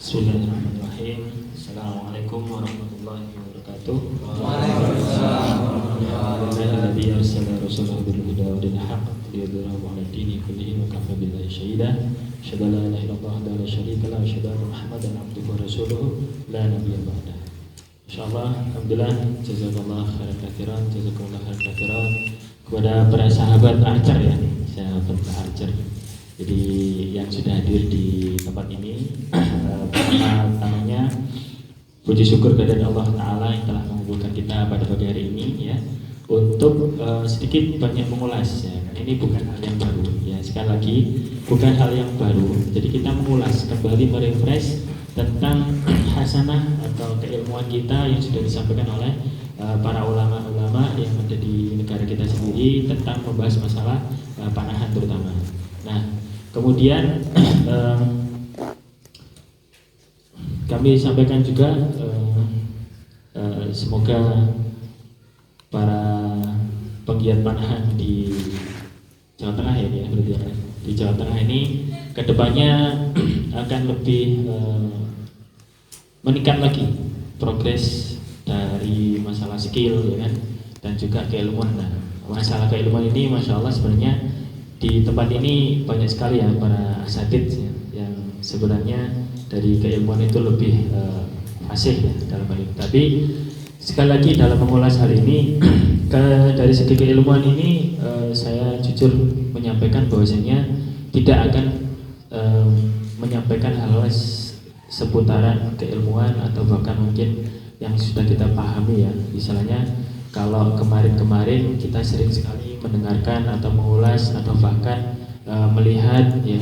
Bismillahirrahmanirrahim. Assalamualaikum warahmatullahi wabarakatuh. Waalaikumsalam warahmatullahi Alladzi arsala rasulahu bil huda wa dinil haqq liyudhhirahu 'ala ad-dini kullihi wa kafa billahi shahida. Asyhadu an la ilaha illallah wahdahu la syarika lahu wa asyhadu anna Muhammadan 'abduhu wa rasuluhu la nabiyya ba'dahu. Insyaallah, alhamdulillah, jazakallah khairan katsiran, jazakumullah khairan katsiran kepada para sahabat Ajar ya, sahabat Ajar. Jadi yang sudah hadir di tempat ini, pertama-tamanya puji syukur kepada Allah Ta'ala yang telah mengumpulkan kita pada pagi hari ini ya, untuk sedikit banyak mengulas ya. Ini bukan hal yang baru ya, sekali lagi bukan hal yang baru. Jadi kita mengulas kembali, merefresh tentang hasanah atau keilmuan kita yang sudah disampaikan oleh para ulama-ulama yang ada di negara kita sendiri tentang membahas masalah panahan terutama. Nah, kemudian kami sampaikan juga semoga para penggiat panahan di Jawa Tengah ya, berarti ya, di Jawa Tengah ini kedepannya akan lebih meningkat lagi progres dari masalah skill ya kan, dan juga keilmuan. Nah, masalah keilmuan ini masya Allah sebenarnya di tempat ini banyak sekali ya para asatidz ya, yang sebenarnya dari keilmuan itu lebih fasih ya dalam hal ini. Tapi sekali lagi dalam mengulas hal ini dari segi keilmuan ini saya jujur menyampaikan bahwasanya tidak akan menyampaikan hal-hal seputaran keilmuan atau bahkan mungkin yang sudah kita pahami ya. Misalnya kalau kemarin-kemarin kita sering sekali mendengarkan atau mengulas atau bahkan melihat ya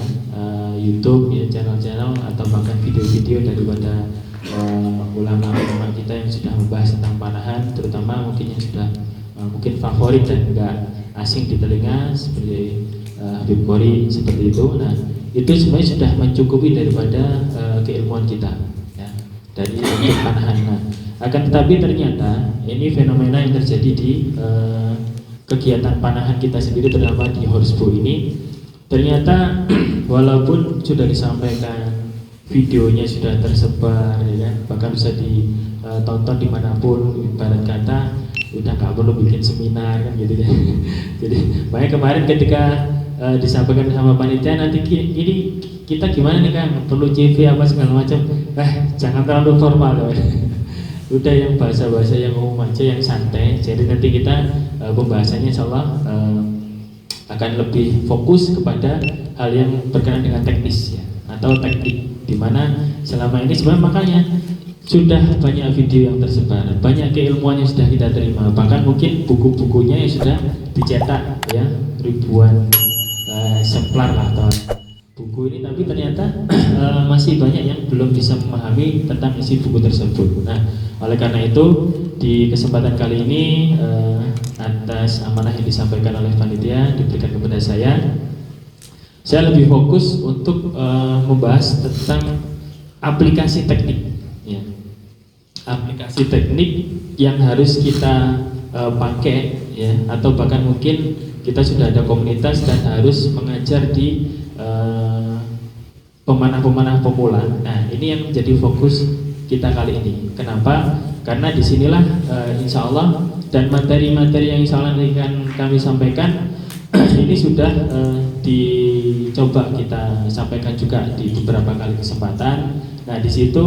YouTube ya, channel-channel atau bahkan video-video daripada ulama-ulama kita yang sudah membahas tentang panahan, terutama mungkin yang sudah mungkin favorit dan enggak asing di telinga seperti Habib Qori seperti itu. Nah, itu sebenarnya sudah mencukupi daripada keilmuan kita ya, dari untuk panahan. Nah, akan tetapi ternyata ini fenomena yang terjadi di kegiatan panahan kita sendiri, terutama di Horsbo ini, ternyata walaupun sudah disampaikan, videonya sudah tersebar ya, bahkan bisa ditonton dimanapun, ibarat kata udah nggak perlu bikin seminar kan gitu ya. Jadi makanya kemarin ketika disampaikan sama panitia, nanti ini kita gimana nih Kang, perlu CV apa segala macam, jangan terlalu formal loh. Udah yang bahasa-bahasa yang umum aja, yang santai. Jadi nanti kita pembahasannya insyaallah akan lebih fokus kepada hal yang berkenaan dengan teknis ya, atau teknik, dimana selama ini sebenarnya makanya sudah banyak video yang tersebar, banyak keilmuan yang sudah kita terima, bahkan mungkin buku-bukunya yang sudah dicetak ya, ribuan eksemplar lah atau buku ini, tapi ternyata masih banyak yang belum bisa memahami tentang isi buku tersebut. Nah, oleh karena itu di kesempatan kali ini atas amanah yang disampaikan oleh panitia diberikan kepada saya lebih fokus untuk membahas tentang aplikasi teknik ya. Aplikasi teknik yang harus kita pakai ya, atau bahkan mungkin kita sudah ada komunitas dan harus mengajar di pemanah-pemanah pemula. Nah, ini yang menjadi fokus kita kali ini. Kenapa? Karena disinilah insya Allah, dan materi-materi yang insya Allah akan kami sampaikan ini sudah dicoba kita sampaikan juga di beberapa kali kesempatan. Nah, di situ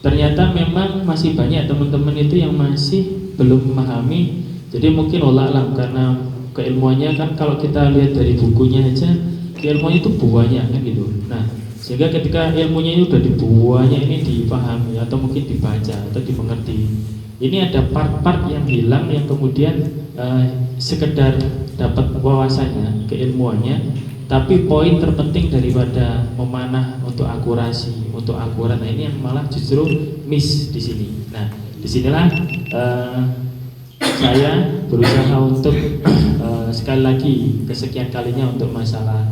ternyata memang masih banyak teman-teman itu yang masih belum memahami. Jadi mungkin Allah alam, karena keilmuannya kan kalau kita lihat dari bukunya aja, ilmunya itu banyak kan gitu. Nah, sehingga ketika ilmunya itu udah dibuahnya ini dipahami atau mungkin dibaca atau dimengerti, ini ada part-part yang hilang yang kemudian sekedar dapat wawasannya, keilmuannya, tapi poin terpenting daripada memanah untuk akurasi, untuk akurat, nah ini yang malah justru miss di sini. Nah, disinilah saya berusaha untuk sekali lagi kesekian kalinya untuk masalah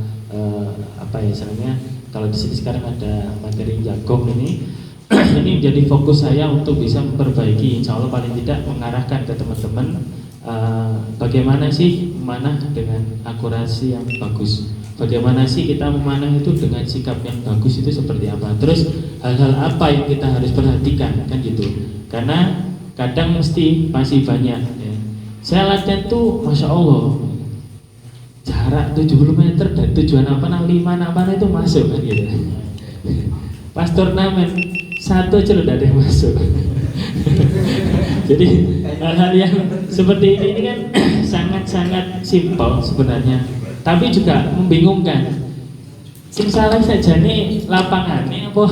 apa ya istilahnya, kalau di sini sekarang ada materi jagung ini ini menjadi fokus saya untuk bisa memperbaiki, insya Allah paling tidak mengarahkan ke teman-teman bagaimana sih memanah dengan akurasi yang bagus? Bagaimana sih kita memanah itu dengan sikap yang bagus itu seperti apa? Terus hal-hal apa yang kita harus perhatikan kan gitu? Karena kadang mesti masih banyak. Ya. Saya latihan tuh, masya Allah, jarak 70 meter dan tujuan apa 5 itu masuk kan gitu. Pas turnamen satu aja udah ada yang masuk. Jadi hal-hal yang seperti ini kan sangat-sangat simpel sebenarnya, tapi juga membingungkan. Sing salah saja nih lapangannya apa?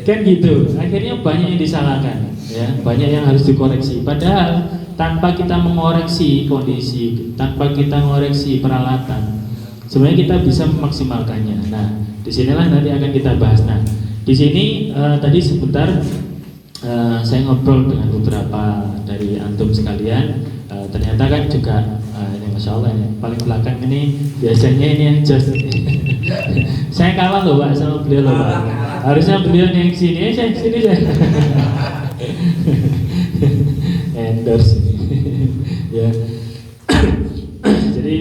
Kan gitu. Akhirnya banyak yang disalahkan, ya, banyak yang harus dikoreksi. Padahal tanpa kita mengoreksi kondisi, tanpa kita mengoreksi peralatan, sebenarnya kita bisa memaksimalkannya. Nah, disinilah nanti akan kita bahas. Nah, di sini tadi sebentar saya ngobrol dengan beberapa dari antum sekalian. Ternyata kan juga ini masya Allah ya, paling belakang ini biasanya ini yang just saya kalah loh Pak sama beliau loh Pak. Harusnya beliau yang sini saya endorse ya. Jadi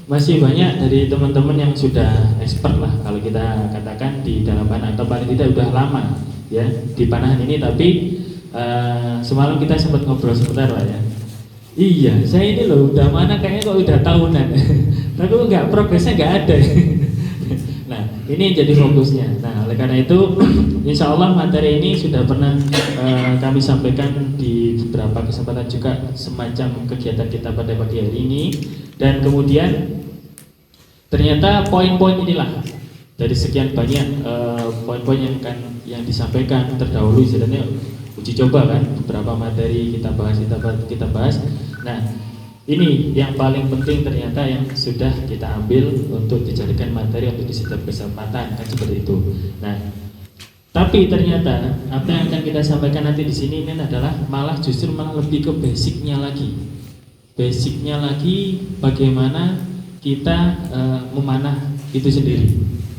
masih banyak dari teman-teman yang sudah expert lah kalau kita katakan di dalam panah, atau paling tidak udah lama ya di panahan ini. Tapi semalam kita sempat ngobrol sebentar Pak ya. Iya, saya ini loh udah mana kayaknya kok udah tahunan, tapi enggak, progresnya enggak ada. Nah, ini jadi fokusnya. Nah, oleh karena itu, insya Allah materi ini sudah pernah kami sampaikan di beberapa kesempatan juga semacam kegiatan kita pada pagi hari ini. Dan kemudian ternyata poin-poin inilah dari sekian banyak poin-poin yang disampaikan terdahulu, sebenarnya uji coba kan, beberapa materi kita bahas. Nah, ini yang paling penting ternyata yang sudah kita ambil untuk dijadikan materi untuk di setiap kesempatan kan seperti itu. Nah, tapi ternyata apa yang akan kita sampaikan nanti di sini ini adalah justru lebih ke basicnya lagi. Basicnya lagi bagaimana kita memanah itu sendiri,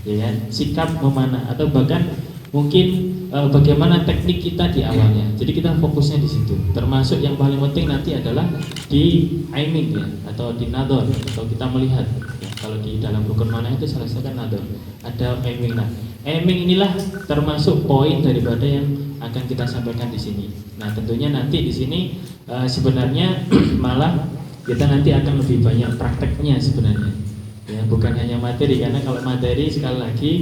ya kan? Sikap memanah atau bahkan mungkin bagaimana teknik kita di awalnya. Jadi kita fokusnya di situ. Termasuk yang paling penting nanti adalah di aiming ya, atau di nador, atau kita melihat ya, kalau di dalam rukun manah itu salah satu kan nador, ada aiming. Nah, aiming inilah termasuk poin daripada yang akan kita sampaikan di sini. Nah, tentunya nanti di sini sebenarnya malah kita nanti akan lebih banyak prakteknya sebenarnya. Ya, bukan hanya materi, karena kalau materi sekali lagi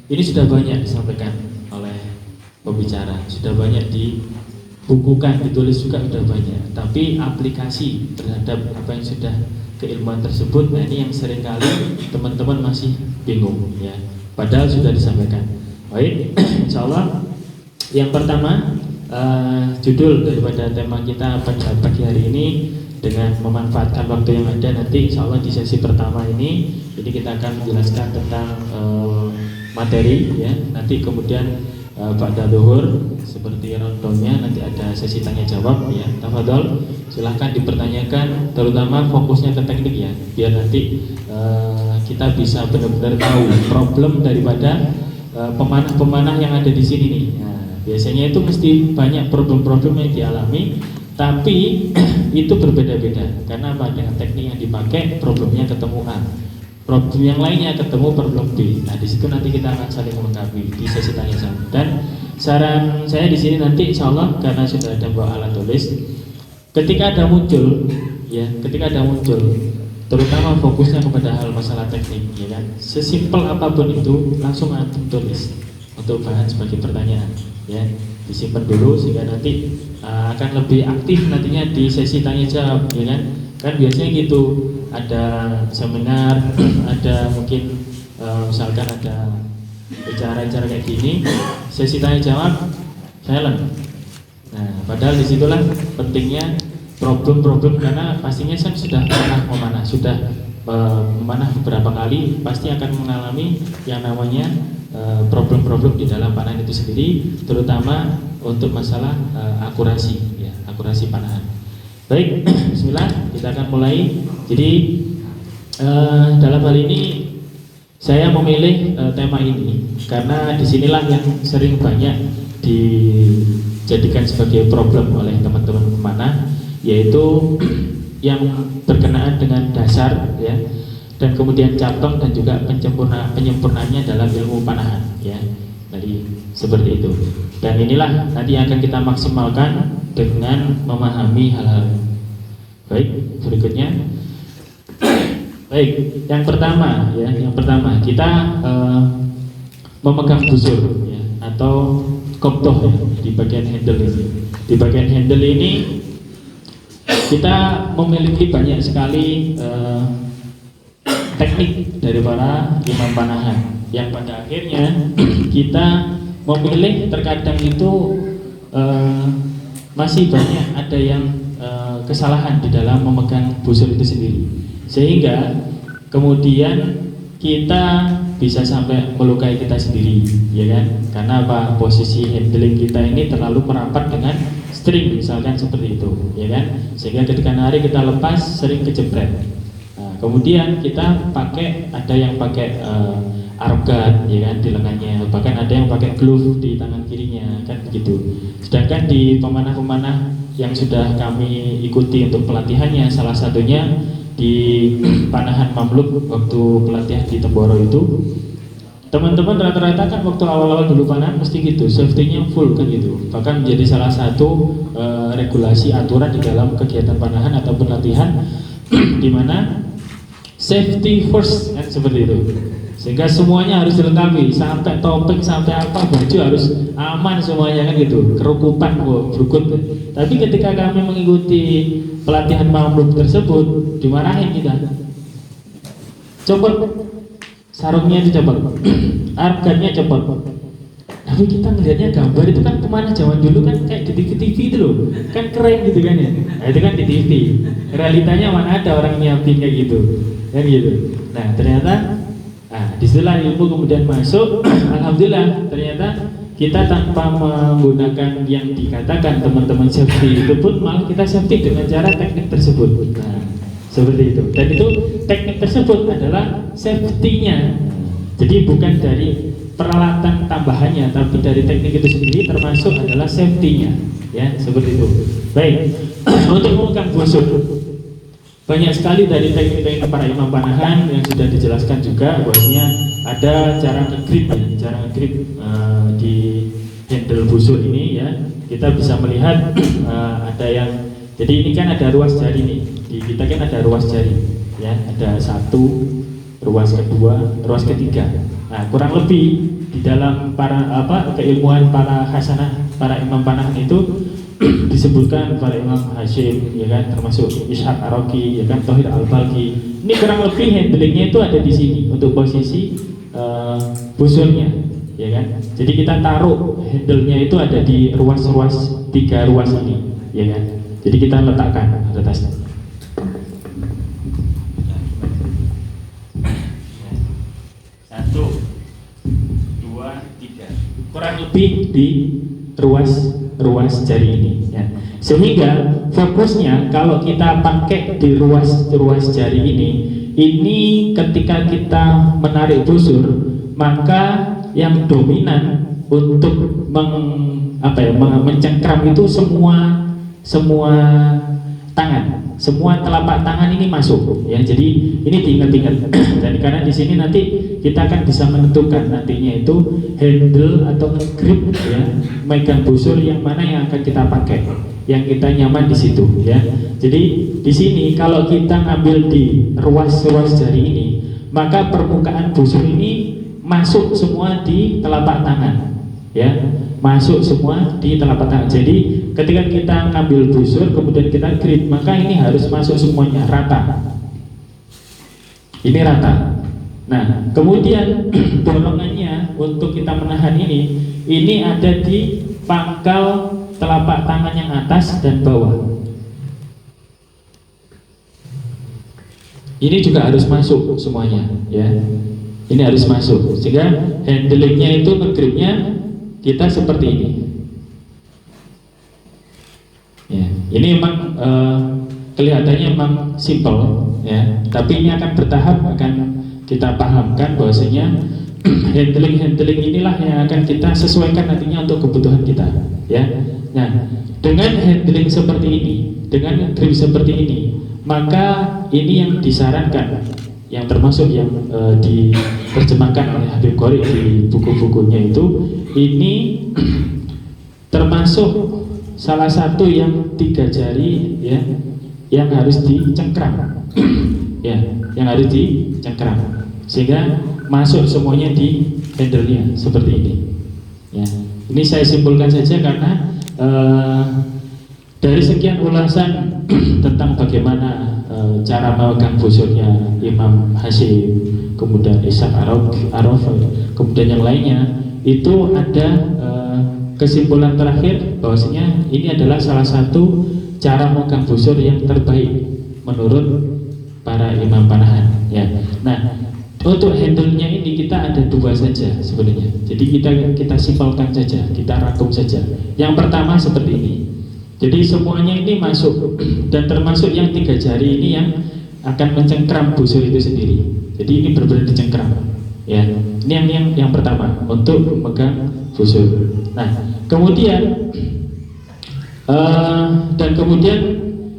ini sudah banyak disampaikan oleh pembicara, sudah banyak dibukukan, ditulis juga sudah banyak. Tapi aplikasi terhadap apa yang sudah keilmuan tersebut, nah ini yang seringkali teman-teman masih bingung ya. Padahal sudah disampaikan. Baik, insya Allah yang pertama judul daripada tema kita pada pagi hari ini dengan memanfaatkan waktu yang ada, nanti insya Allah di sesi pertama ini kita akan menjelaskan tentang materi ya. Nanti kemudian pada zuhur seperti rondonya nanti ada sesi tanya jawab ya. Tafadhol silahkan dipertanyakan, terutama fokusnya ke teknik ya, biar nanti kita bisa benar-benar tahu problem daripada pemanah-pemanah yang ada di sini nih. Nah, biasanya itu mesti banyak problem-problem yang dialami, tapi itu berbeda-beda karena apa, dengan teknik yang dipakai problemnya ketemu A, problem yang lainnya ketemu problem B. Nah, di situ nanti kita akan saling melengkapi di sesi tanya jawab. Dan saran saya di sini nanti insya Allah karena sudah ada bawa alat tulis, ketika ada muncul terutama fokusnya kepada hal masalah teknik ya kan, sesimpel apapun itu langsung antum tulis untuk bahan sebagai pertanyaan ya, disimpan dulu sehingga nanti akan lebih aktif nantinya di sesi tanya jawab ya kan biasanya gitu, ada seminar ada mungkin misalkan ada bicara kayak gini, sesi tanya jawab silent. Nah, padahal disitulah pentingnya problem-problem, karena pastinya saya sudah pernah memanah beberapa kali, pasti akan mengalami yang namanya problem-problem di dalam panahan itu sendiri, terutama untuk masalah akurasi ya, akurasi panahan. Baik, bismillah, kita akan mulai. Jadi dalam hal ini saya memilih tema ini karena disinilah yang sering banyak dijadikan sebagai problem oleh teman-teman pemanah, yaitu yang berkenaan dengan dasar ya, dan kemudian cabang dan juga penyempurnaannya dalam ilmu panahan ya. Jadi seperti itu. Dan inilah nanti akan kita maksimalkan dengan memahami hal-hal. Baik, berikutnya. Baik, yang pertama ya, yang pertama kita memegang busur ya, atau koptoh ya, di bagian handle ini. Di bagian handle ini kita memiliki banyak sekali teknik dari para imam panahan yang pada akhirnya kita memilih terkadang itu masih banyak ada yang kesalahan di dalam memegang busur itu sendiri, sehingga kemudian kita bisa sampai melukai kita sendiri, ya kan? Karena apa? Posisi handling kita ini terlalu merapat dengan string, misalkan seperti itu, ya kan? Sehingga ketika narik kita lepas sering kejepret. Nah, kemudian kita pakai, ada yang pakai arm guard, ya kan, di lengannya, bahkan ada yang pakai glove di tangan kirinya, kan begitu. Sedangkan di pemanah-pemanah yang sudah kami ikuti untuk pelatihannya, salah satunya di panahan Mamluk waktu pelatihan di Temboro itu, teman-teman rata-rata kan waktu awal-awal dulu panahan mesti gitu, safety-nya full kan gitu. Bahkan menjadi salah satu regulasi aturan di dalam kegiatan panahan atau pelatihan di mana safety first kan, seperti itu. Sehingga semuanya harus dilengkapi, sampai topeng, sampai apa, baju harus aman semuanya kan gitu, kerukupan, berukut. Tapi ketika kami mengikuti pelatihan Mamluk tersebut, dimarahin kita. Copot sarungnya, dicopot, argannya copot. Tapi kita ngelihatnya gambar itu kan kemana zaman dulu kan kayak di TV-TV itu loh, kan keren gitu kan ya. Nah, itu kan di TV. Realitanya mana ada orang nyiapin kayak gitu, kan gitu. Nah ternyata, disitulah ilmu kemudian masuk. Alhamdulillah ternyata kita tanpa menggunakan yang dikatakan teman-teman safety itu pun malah kita safety dengan cara teknik tersebut. Nah, seperti itu. Dan itu teknik tersebut adalah safety-nya. Jadi bukan dari peralatan tambahannya, tapi dari teknik itu sendiri termasuk adalah safety-nya. Ya, seperti itu. Baik. Untuk memegang busur, banyak sekali dari teknik-teknik para imam panahan yang sudah dijelaskan juga, bahwasanya ada cara nge-grip ya, cara nge-grip di handle busur ini ya. Kita bisa melihat ada yang, jadi ini kan ada ruas jari nih, di kita kan ada ruas jari ya, ada satu, ruas kedua, ruas ketiga. Nah, kurang lebih di dalam para keilmuan para hasanah, para imam panahan itu disebutkan para Imam Hashim, ya kan, termasuk Ishaq Ar-Raqi, ya kan, Thohir Al-Balqi. Ini kurang lebih handlingnya itu ada di sini untuk posisi busurnya, ya kan. Jadi kita taruh handle-nya itu ada di ruas-ruas, 3 ruas ini, ya kan. Jadi kita letakkan di atasnya. Satu, dua, tiga. Kurang lebih di ruas jari ini ya. Sehingga fokusnya kalau kita pakai di ruas jari ini ketika kita menarik busur, maka yang dominan untuk mencengkram itu semua tangan, semua telapak tangan ini masuk ya. Jadi ini diingat-ingat. Dan karena di sini nanti kita akan bisa menentukan nantinya itu handle atau grip ya, megang busur yang mana yang akan kita pakai, yang kita nyaman di situ ya. Jadi di sini kalau kita ngambil di ruas jari ini, maka permukaan busur ini masuk semua di telapak tangan ya, masuk semua di telapak tangan. Jadi ketika kita ngambil busur kemudian kita grip, maka ini harus masuk semuanya rata. Ini rata. Nah, kemudian dorongannya untuk kita menahan ini ada di pangkal telapak tangan yang atas dan bawah. Ini juga harus masuk semuanya, ya. Ini harus masuk, sehingga handlingnya itu nge-gripnya kita seperti ini. Ya, ini memang kelihatannya memang simple, ya. Tapi ini akan bertahap, akan kita pahamkan bahwasanya handling inilah yang akan kita sesuaikan nantinya untuk kebutuhan kita, ya. Nah, dengan handling seperti ini, dengan grip seperti ini, maka ini yang disarankan, yang termasuk yang diterjemahkan oleh Habib Qorib di buku-bukunya itu, ini termasuk salah satu yang 3 jari, ya, yang harus dicengkram, ya, yang harus dicengkram sehingga masuk semuanya di handle-nya seperti ini, ya. Ini saya simpulkan saja karena dari sekian ulasan tentang bagaimana cara memegang busurnya Imam Hashim, kemudian Ishaq Araf, kemudian yang lainnya, itu ada kesimpulan terakhir bahwasanya ini adalah salah satu cara memegang busur yang terbaik menurut para imam panahan, ya. Nah, untuk handle-nya ini kita ada 2 saja sebenarnya. Jadi kita simpelkan saja, kita rangkum saja. Yang pertama seperti ini. Jadi semuanya ini masuk, dan termasuk yang 3 jari ini yang akan mencengkram busur itu sendiri. Jadi ini benar-benar dicengkram, ya. Ini yang pertama untuk memegang busur. Nah, kemudian dan kemudian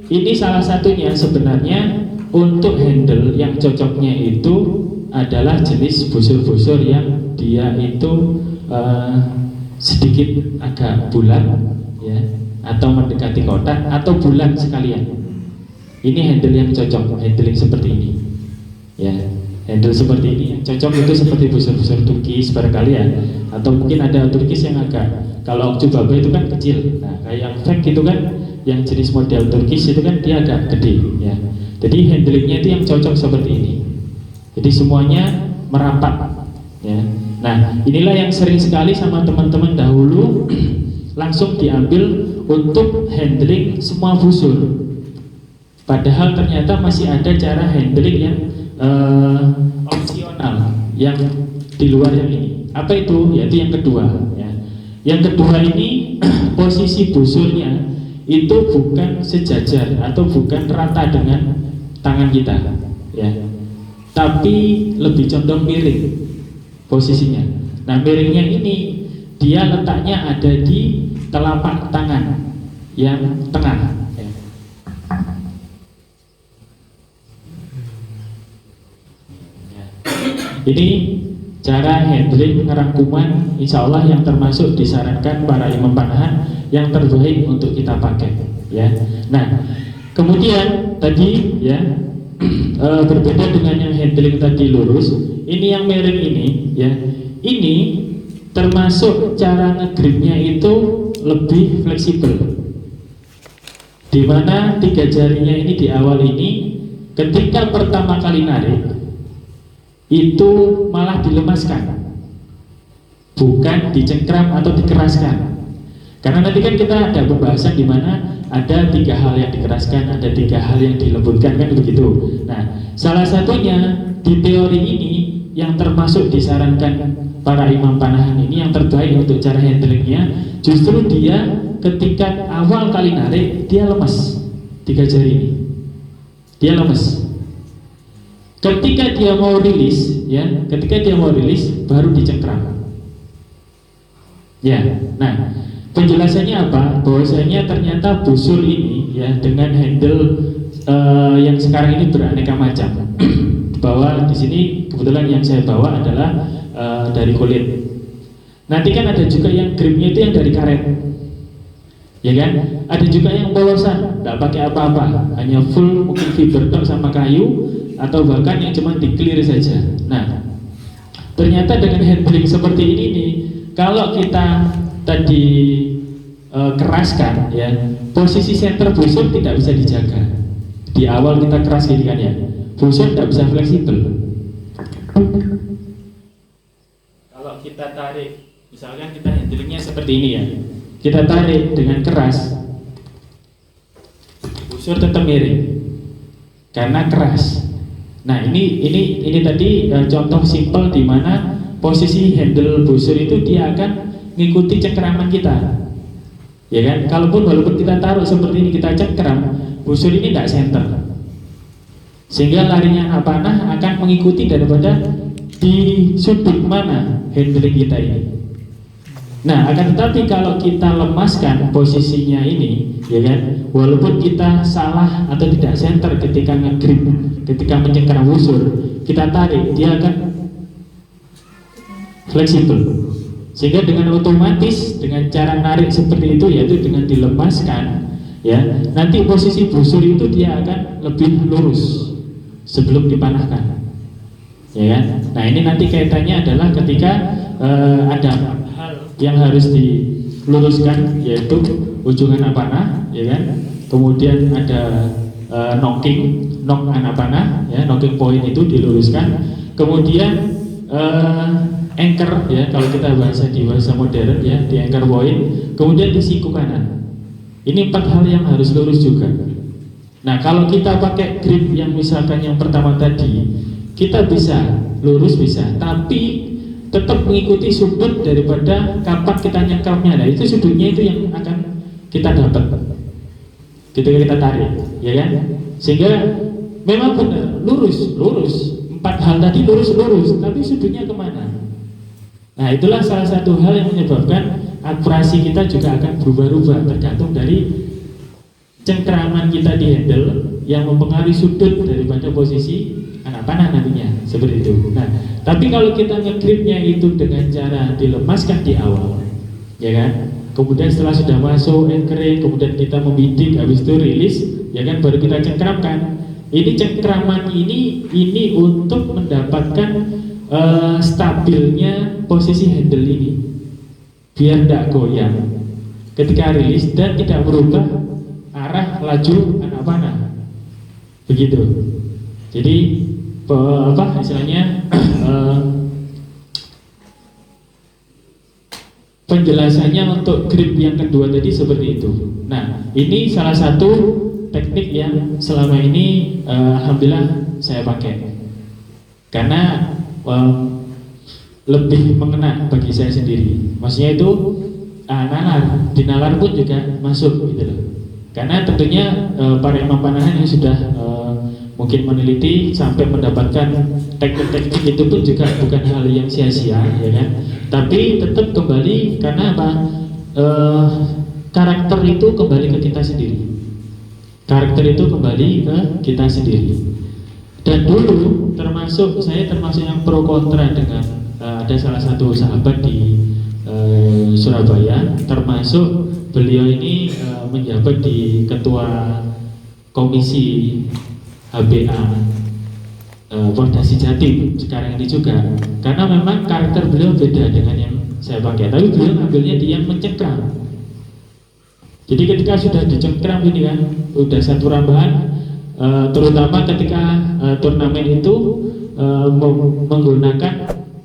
ini salah satunya sebenarnya untuk handle yang cocoknya itu adalah jenis busur-busur yang dia itu sedikit agak bulat, ya, atau mendekati kotak atau bulat sekalian. Ini handle yang cocok, handling seperti ini, ya. Handle seperti ini yang cocok itu seperti busur-busur Turkis barangkali, ya, atau mungkin ada Turkis yang agak, kalau Okjubaba itu kan kecil. Nah, kayak yang fake itu kan, yang jenis model Turkis itu kan dia agak gede, ya. Jadi handlingnya itu yang cocok seperti ini. Jadi semuanya merapat, ya. Nah, inilah yang sering sekali sama teman-teman dahulu langsung diambil untuk handling semua busur. Padahal ternyata masih ada cara handling yang opsional, yang di luar yang ini. Apa itu? Yaitu yang kedua, ya. Yang kedua ini posisi busurnya itu bukan sejajar atau bukan rata dengan tangan kita, ya, tapi lebih condong miring posisinya. Nah, miringnya ini dia letaknya ada di telapak tangan yang tengah, ya. Ini cara handling rangkuman, insya Allah yang termasuk disarankan para imam panahan yang terbaik untuk kita pakai, ya. Nah, kemudian tadi, ya, berbeda dengan yang handling tadi lurus, ini yang miring ini, ya, ini termasuk cara ngegripnya itu lebih fleksibel, dimana 3 jarinya ini di awal ini ketika pertama kali narik itu malah dilemaskan, bukan dicengkram atau dikeraskan. Karena nanti kan kita ada pembahasan di mana ada 3 hal yang dikeraskan, ada 3 hal yang dilembutkan, kan begitu. Nah, salah satunya di teori ini yang termasuk disarankan para imam panahan ini yang terbaik untuk cara handlingnya, justru dia ketika awal kali narik dia lemas, 3 jari ini dia lemas. Ketika dia mau rilis, ya, ketika dia mau rilis baru dicengkram, ya. Nah, penjelasannya apa? Bahwasanya ternyata busur ini, ya, dengan handle yang sekarang ini beraneka macam. Bahwa di sini kebetulan yang saya bawa adalah dari kulit. Nanti kan ada juga yang gripnya itu yang dari karet, ya kan? Ada juga yang polosan, nggak pakai apa-apa, hanya full mungkin fiber tok sama kayu, atau bahkan yang cuma di-clear saja. Nah, ternyata dengan handling seperti ini nih, kalau kita tadi keraskan, ya, posisi center busur tidak bisa dijaga. Di awal kita keras gini kan, ya, busur tidak bisa fleksibel. Kalau kita tarik, misalkan kita handlingnya seperti ini, ya, kita tarik dengan keras, busur tetap miring karena keras. Nah, ini tadi contoh simpel di mana posisi handle busur itu dia akan mengikuti cengkeraman kita, ya kan? Walaupun kita taruh seperti ini, kita cengkeram, busur ini tidak center, sehingga larinya panah akan mengikuti daripada di sudut mana handling kita ini. Nah, akan tetapi kalau kita lemaskan posisinya ini, ya kan, walaupun kita salah atau tidak center ketika nge-grip, ketika mencengkeram busur, kita tarik, dia akan fleksibel. Sehingga dengan otomatis, dengan cara narik seperti itu, yaitu dengan dilemaskan, ya, nanti posisi busur itu dia akan lebih lurus sebelum dipanahkan, ya kan. Nah, ini nanti kaitannya adalah ketika ada yang harus diluruskan, yaitu ujung anak panah, ya kan. Kemudian ada knock anak panah, ya, knocking point itu diluruskan. Kemudian anchor, ya, kalau kita bahasa di bahasa modern, ya, di anchor point. Kemudian di siku kanan. Ini 4 hal yang harus lurus juga. Nah, kalau kita pakai grip yang misalkan yang pertama tadi, kita bisa lurus bisa, tapi tetap mengikuti sudut daripada kapan kita nyengkeramnya. Nah, itu sudutnya itu yang akan kita dapat ketika kita tarik, ya kan? Sehingga memang benar lurus 4 hal tadi lurus, tapi sudutnya kemana? Nah, itulah salah satu hal yang menyebabkan akurasi kita juga akan berubah-ubah tergantung dari cengkeraman kita di handle yang mempengaruhi sudut daripada posisi anak panah nantinya, seperti itu. Nah, tapi kalau kita nge-gripnya itu dengan cara dilemaskan di awal, ya kan, kemudian setelah sudah masuk anchoring, kemudian kita membidik, habis itu rilis, ya kan, baru kita cengkeramkan. Ini cengkeraman ini untuk mendapatkan stabilnya posisi handle ini, biar tidak goyang ketika rilis dan tidak merubah arah laju anak panah, begitu. Jadi istilahnya penjelasannya untuk grip yang kedua tadi seperti itu. Nah, ini salah satu teknik yang selama ini alhamdulillah saya pakai karena lebih mengena bagi saya sendiri. Maksudnya itu nalar, di nalar pun juga masuk gitu loh. Karena tentunya para imam panahan yang sudah mungkin meneliti sampai mendapatkan teknik-teknik itu pun juga bukan hal yang sia-sia, ya kan. Tapi tetap kembali karena apa? Karakter itu kembali ke kita sendiri. Karakter itu kembali ke kita sendiri. Dan dulu saya termasuk yang pro kontra dengan ada salah satu sahabat di Surabaya, termasuk beliau ini menjabat di ketua komisi HBA Pordasi Jatim sekarang ini juga, karena memang karakter beliau beda dengan yang saya pakai. Tapi beliau ngambilnya di yang mencengkram. Jadi ketika sudah dicengkram ini kan, udah satu rambahan, terutama ketika turnamen itu menggunakan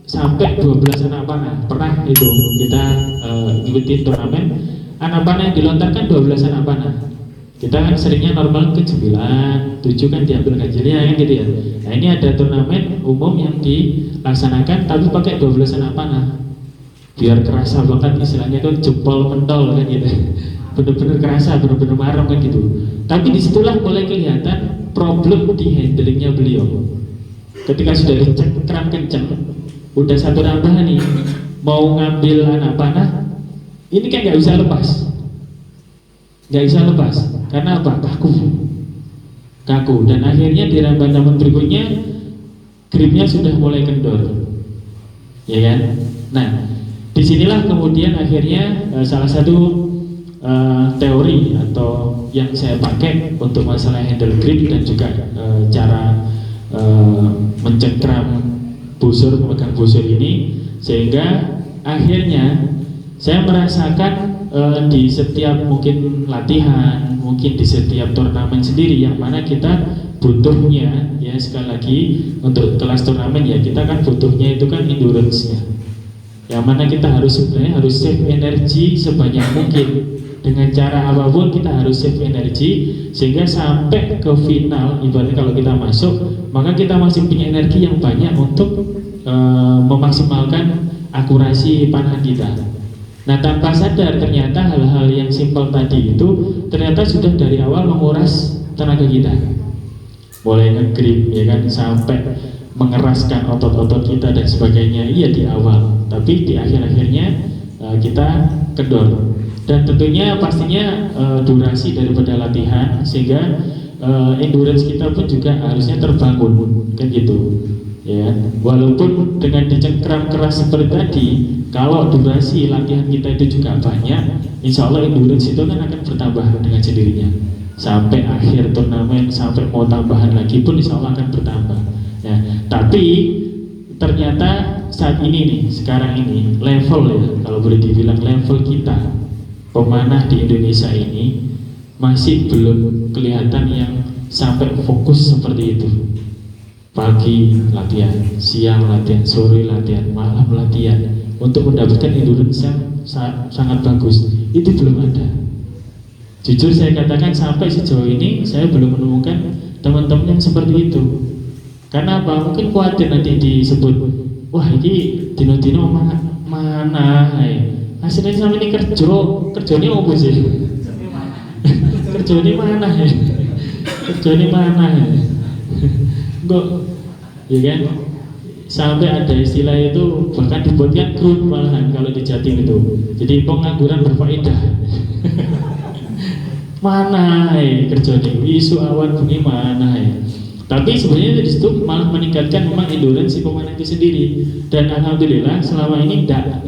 sampai 12 anak panah. Pernah itu kita ikuti turnamen, anak panah yang dilontarkan 12 anak panah. Kita kan seringnya normal ke 9, 7 kan diambil ganjilnya kan gitu ya. Nah, ini ada turnamen umum yang dilaksanakan tapi pakai 12 anak panah. Biar kerasa banget istilahnya kan jempol mentol kan gitu. Bener-bener kerasa, bener-bener marem kan gitu. Tapi disitulah mulai kelihatan problem di handlingnya beliau. Ketika sudah dicengkram kenceng, udah satu rambahan nih, mau ngambil anak panah, ini kan nggak bisa lepas. Nggak bisa lepas, karena apa? Kaku, dan akhirnya di rambahan berikutnya gripnya sudah mulai kendor, ya kan? Nah, disinilah kemudian akhirnya salah satu teori atau yang saya pakai untuk masalah handle grip dan juga cara mencengkram busur, memegang busur ini, sehingga akhirnya saya merasakan di setiap mungkin latihan, mungkin di setiap turnamen sendiri yang mana kita butuhnya, ya sekali lagi untuk kelas turnamen ya kita kan butuhnya itu kan endurance-nya, yang mana kita harus sebenarnya harus save energi sebanyak mungkin. Dengan cara apapun kita harus save energi sehingga sampai ke final, ibaratnya kalau kita masuk maka kita masih punya energi yang banyak untuk memaksimalkan akurasi panah kita. Nah, tanpa sadar ternyata hal-hal yang simpel tadi itu ternyata sudah dari awal menguras tenaga kita, mulai nge-grip ya kan, sampai mengeraskan otot-otot kita dan sebagainya, iya di awal, tapi di akhir-akhirnya kita kendor. Dan tentunya pastinya durasi daripada latihan, sehingga endurance kita pun juga harusnya terbangun, kan gitu ya. Walaupun dengan dicengkram keras seperti tadi, kalau durasi latihan kita itu juga banyak, insya Allah endurance itu kan akan bertambah dengan sendirinya. Sampai akhir turnamen, sampai mau tambahan lagi pun insya Allah akan bertambah ya. Tapi ternyata saat ini nih, sekarang ini level ya, kalau boleh dibilang level kita pemanah di Indonesia ini masih belum kelihatan yang sampai fokus seperti itu. Pagi latihan, siang latihan, sore latihan, malam latihan untuk mendapatkan endurance yang sangat bagus. Itu belum ada. Jujur saya katakan sampai sejauh ini saya belum menemukan teman-teman yang seperti itu. Karena apa? Mungkin khawatir nanti disebut, wah ini dino-dino mana? Hasilnya sama ini kerjanya apa sih? Kerjanya mana ya? Kerjanya mana ya? Kok, ya kan? Sampai ada istilah itu bahkan dibuatkan grup malahan kalau di Jatim itu. Jadi pengangguran berfaedah. Mana ya kerjanya? Isu awan bunyi mana ya? Tapi sebenarnya di situ malah meningkatkan memang endurance si pemain itu sendiri. Dan alhamdulillah selama ini tidak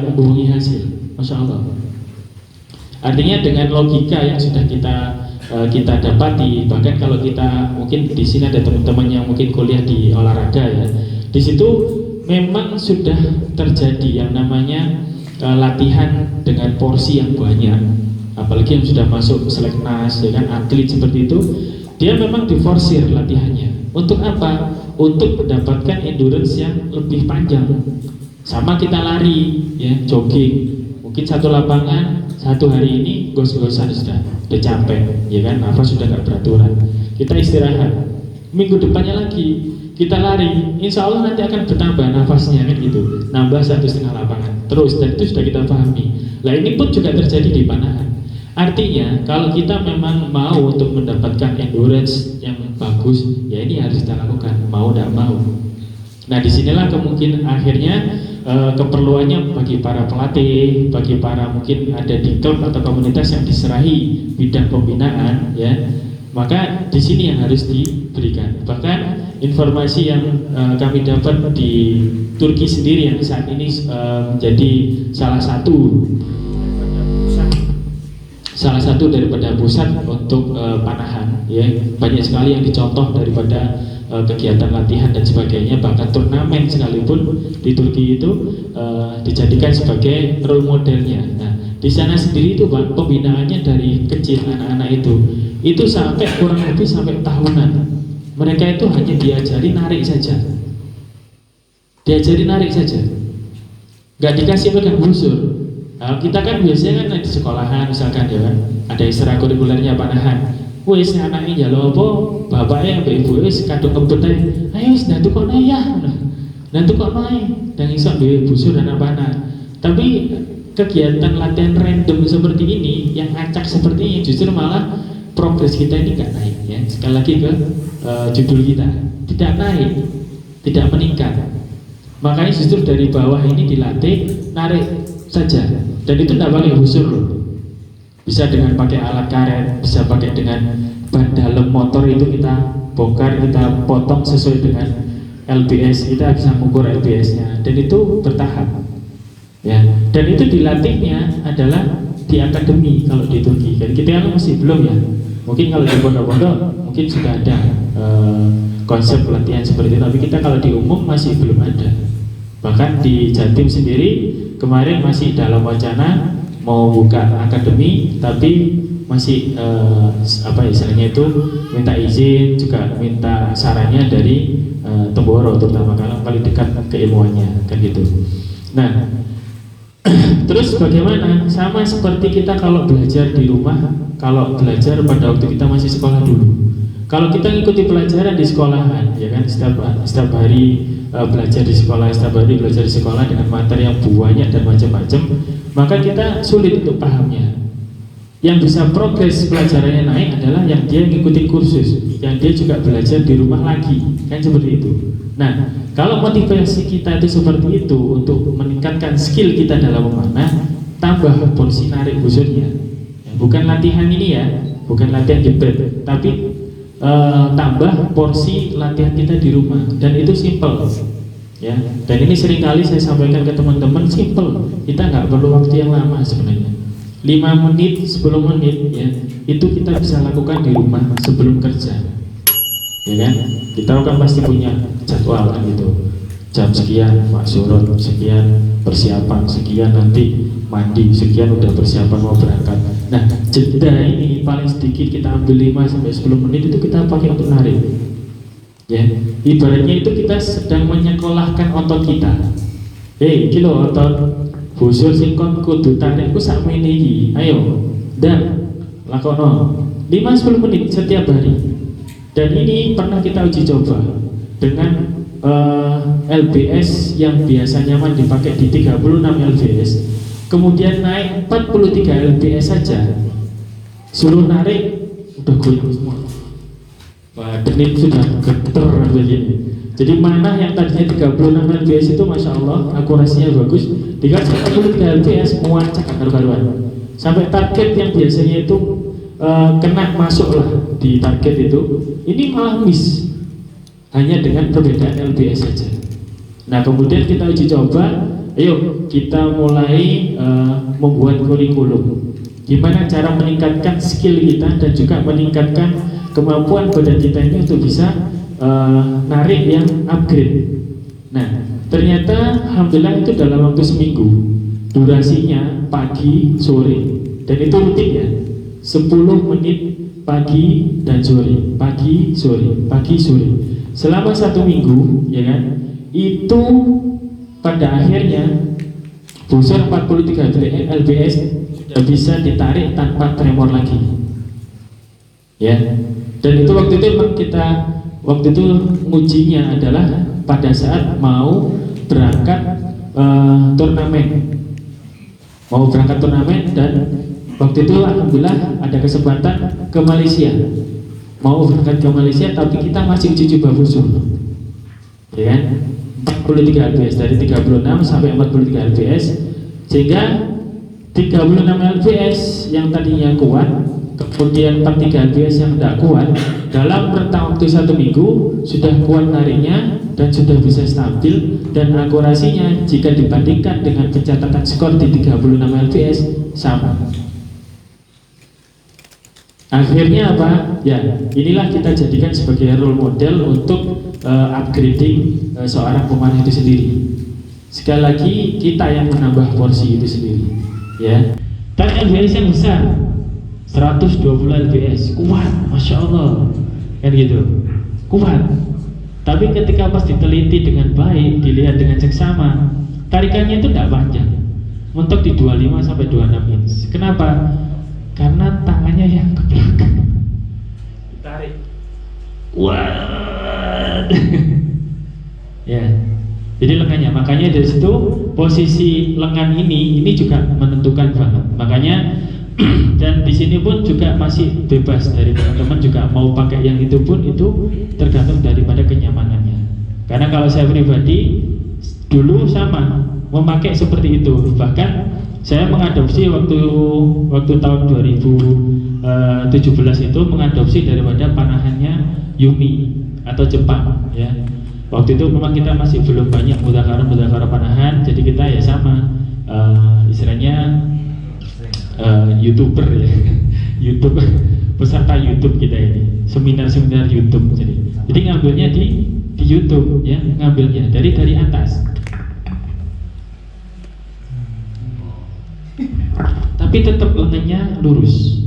membohongi hasil, masya Allah. Artinya dengan logika yang sudah kita dapati, bahkan kalau kita mungkin di sini ada teman-teman yang mungkin kuliah di olahraga ya, di situ memang sudah terjadi yang namanya latihan dengan porsi yang banyak, apalagi yang sudah masuk seleknas ya kan, atlet seperti itu, dia memang diforsir latihannya. Untuk apa? Untuk mendapatkan endurance yang lebih panjang. Sama kita lari ya, jogging, mungkin satu lapangan satu hari ini gos-gosan sudah capek ya kan, nafas sudah nggak beraturan, kita istirahat, minggu depannya lagi kita lari, insya Allah nanti akan bertambah nafasnya kan gitu, nambah 1,5 lapangan terus, dan itu sudah kita pahami. Nah ini pun juga terjadi di panahan. Artinya kalau kita memang mau untuk mendapatkan endurance yang bagus, ya ini harus kita lakukan, mau tidak mau. Nah disinilah kemungkinan akhirnya keperluannya bagi para pelatih, bagi para mungkin ada di klub atau komunitas yang diserahi bidang pembinaan, ya, maka di sini yang harus diberikan. Bahkan informasi yang kami dapat di Turki sendiri yang saat ini menjadi salah satu daripada pusat untuk panahan, ya, banyak sekali yang dicontoh daripada kegiatan latihan dan sebagainya, bahkan turnamen sekalipun di Turki itu dijadikan sebagai role modelnya. Nah, di sana sendiri itu pembinaannya dari kecil, anak-anak itu sampai kurang lebih sampai tahunan. Mereka itu hanya diajari narik saja, nggak dikasih pegang busur. Nah, kita kan biasanya kan di sekolahan misalkan ya kan, ada ekstrakurikulernya panahan. Wes anaknya jalo apa, bapaknya mbak ibu wes kadung kebet ayo wes nanti kok ya, nanti kok naik, dan isok duwe busur dan apa. Tapi kegiatan latihan random seperti ini, yang acak seperti ini, justru malah progres kita ini nggak naik ya. Sekali lagi ke judul kita, tidak naik, tidak meningkat. Makanya justru dari bawah ini dilatih narik saja, dan itu tidak pakai busur loh. Bisa dengan pakai alat karet, bisa pakai dengan ban dalam motor itu kita bongkar, kita potong sesuai dengan LBS, kita bisa mengukur LBS-nya, dan itu bertahap ya. Dan itu dilatihnya adalah di akademi kalau di Turki. Dan kita kan masih belum ya, mungkin kalau di pondok-pondok mungkin sudah ada konsep pelatihan seperti itu, tapi kita kalau di umum masih belum ada. Bahkan di Jatim sendiri kemarin masih dalam wacana mau buka akademi, tapi masih apa istilahnya itu, minta izin, juga minta sarannya dari Temboro, terutama kalau paling dekat keilmuannya kan gitu. Nah terus bagaimana? Sama seperti kita kalau belajar di rumah, kalau belajar pada waktu kita masih sekolah dulu. Kalau kita ngikuti pelajaran di sekolahan, ya kan, setiap hari belajar di sekolah, setiap hari belajar di sekolah dengan materi yang banyak dan macam-macam, maka kita sulit untuk pahamnya. Yang bisa progres pelajarannya naik adalah yang dia ngikutin kursus, yang dia juga belajar di rumah lagi, kan seperti itu. Nah, kalau motivasi kita itu seperti itu untuk meningkatkan skill kita dalam memanah, tambah porsi narik busurnya. Ya, bukan latihan ini ya, bukan latihan jebret, tapi tambah porsi latihan kita di rumah, dan itu simple. Ya, dan ini seringkali saya sampaikan ke teman-teman, simple. Kita nggak perlu waktu yang lama sebenarnya. 5 menit, 10 menit ya, itu kita bisa lakukan di rumah sebelum kerja. Ya kan? Kita kan pasti punya jadwal kan gitu. Jam sekian Pak Surot, sekian persiapan, sekian nanti mandi, sekian udah persiapan mau berangkat. Nah, jeda ini paling sedikit kita ambil 5 sampai 10 menit itu kita pakai untuk narik. Ya, ibaratnya itu kita sedang menyekolahkan otot kita. Iki lho otot busur sing kon kudu tarikku sakmene iki. Ayo, dan lakono 5-10 menit setiap hari. Dan ini pernah kita uji coba dengan LBS yang biasa nyaman dipakai di 36 LBS. Kemudian naik 43 LBS saja. Suruh narik udah goyang semua. Badan itu sudah geter begini. Jadi mana yang tadinya 36 lbs itu Masya Allah akurasinya bagus, dikasih 43 lbs muancak karuan. Sampai target yang biasanya itu kena masuk lah di target itu, ini malah miss hanya dengan perbedaan lbs saja. Nah kemudian kita uji coba, ayo kita mulai membuat kurikulum. Gimana cara meningkatkan skill kita dan juga meningkatkan kemampuan badan kita ini untuk bisa narik yang upgrade. Nah, ternyata alhamdulillah itu dalam waktu seminggu, durasinya pagi, sore, dan itu rutin ya, 10 menit pagi dan sore, pagi, sore, pagi, sore, selama 1 minggu, ya kan? Itu pada akhirnya busur 43 lbs sudah bisa ditarik tanpa tremor lagi, ya. Dan itu waktu itu memang kita ngujinya adalah pada saat mau berangkat turnamen, dan waktu itu alhamdulillah ada kesempatan ke Malaysia, mau berangkat ke Malaysia, tapi kita masih uji coba busur, ya kan? 43 lbs dari 36 sampai 43 lbs, sehingga 36 lbs yang tadinya kuat, kemudian 43 lbs yang tidak kuat, dalam rentang waktu 1 minggu sudah kuat nariknya dan sudah bisa stabil, dan akurasinya jika dibandingkan dengan pencatatan skor di 36 lbs sama. Akhirnya apa? Ya, inilah kita jadikan sebagai role model untuk upgrading seorang pemanah itu sendiri. Sekali lagi kita yang menambah porsi itu sendiri, ya. Tarik lbs yang besar 120 lbs, kuat, Masya Allah, kan gitu, kuat. Tapi ketika pas diteliti dengan baik, dilihat dengan seksama, tarikannya itu tidak panjang, mentok di 25 sampai 26 inch. Kenapa? Karena tangannya yang ke belakang, ditarik, kuat. Ya, jadi lengannya, makanya dari situ posisi lengan ini juga menentukan banget. Makanya dan di sini pun juga masih bebas dari teman-teman juga mau pakai yang itu pun, itu tergantung daripada kenyamanannya. Karena kalau saya pribadi dulu sama memakai seperti itu, bahkan saya mengadopsi waktu tahun 2017 itu mengadopsi daripada panahannya Yumi atau Jepang, ya. Waktu itu memang kita masih belum banyak mudzakarah panahan, jadi kita ya sama istilahnya YouTuber ya, YouTube, peserta YouTube kita ini, seminar YouTube. Jadi ngambilnya di YouTube, ya, ngambilnya dari atas. Tapi tetap lengannya lurus.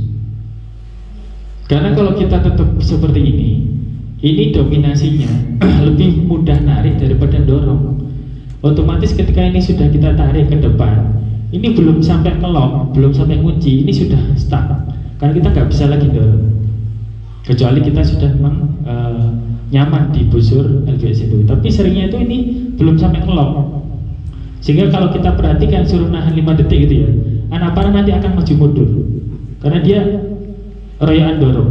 Karena kalau kita tetap seperti ini dominasinya lebih mudah narik daripada dorong. Otomatis ketika ini sudah kita tarik ke depan, ini belum sampai kelok, belum sampai kunci, ini sudah stuck. Karena kita nggak bisa lagi dorong, kecuali kita sudah memang nyaman di busur LBS itu. Tapi seringnya itu ini belum sampai kelok, sehingga kalau kita perhatikan suruh nahan 5 detik gitu ya, anak panah nanti akan maju mundur. karena dia royokan dorong.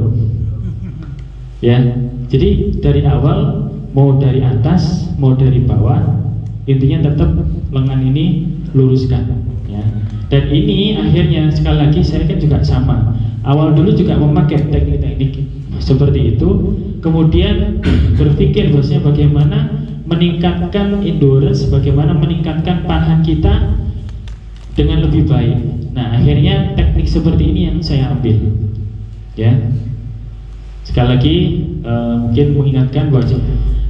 Ya, jadi dari awal mau dari atas mau dari bawah, intinya tetap lengan ini luruskan. Ya. Dan ini akhirnya sekali lagi saya kan juga sama. Awal dulu juga memakai teknik-teknik seperti itu, kemudian berpikir bahwasanya bagaimana meningkatkan endurance, bagaimana meningkatkan panahan kita dengan lebih baik. Nah, akhirnya teknik seperti ini yang saya ambil. Ya. Sekali lagi mungkin mengingatkan bahwa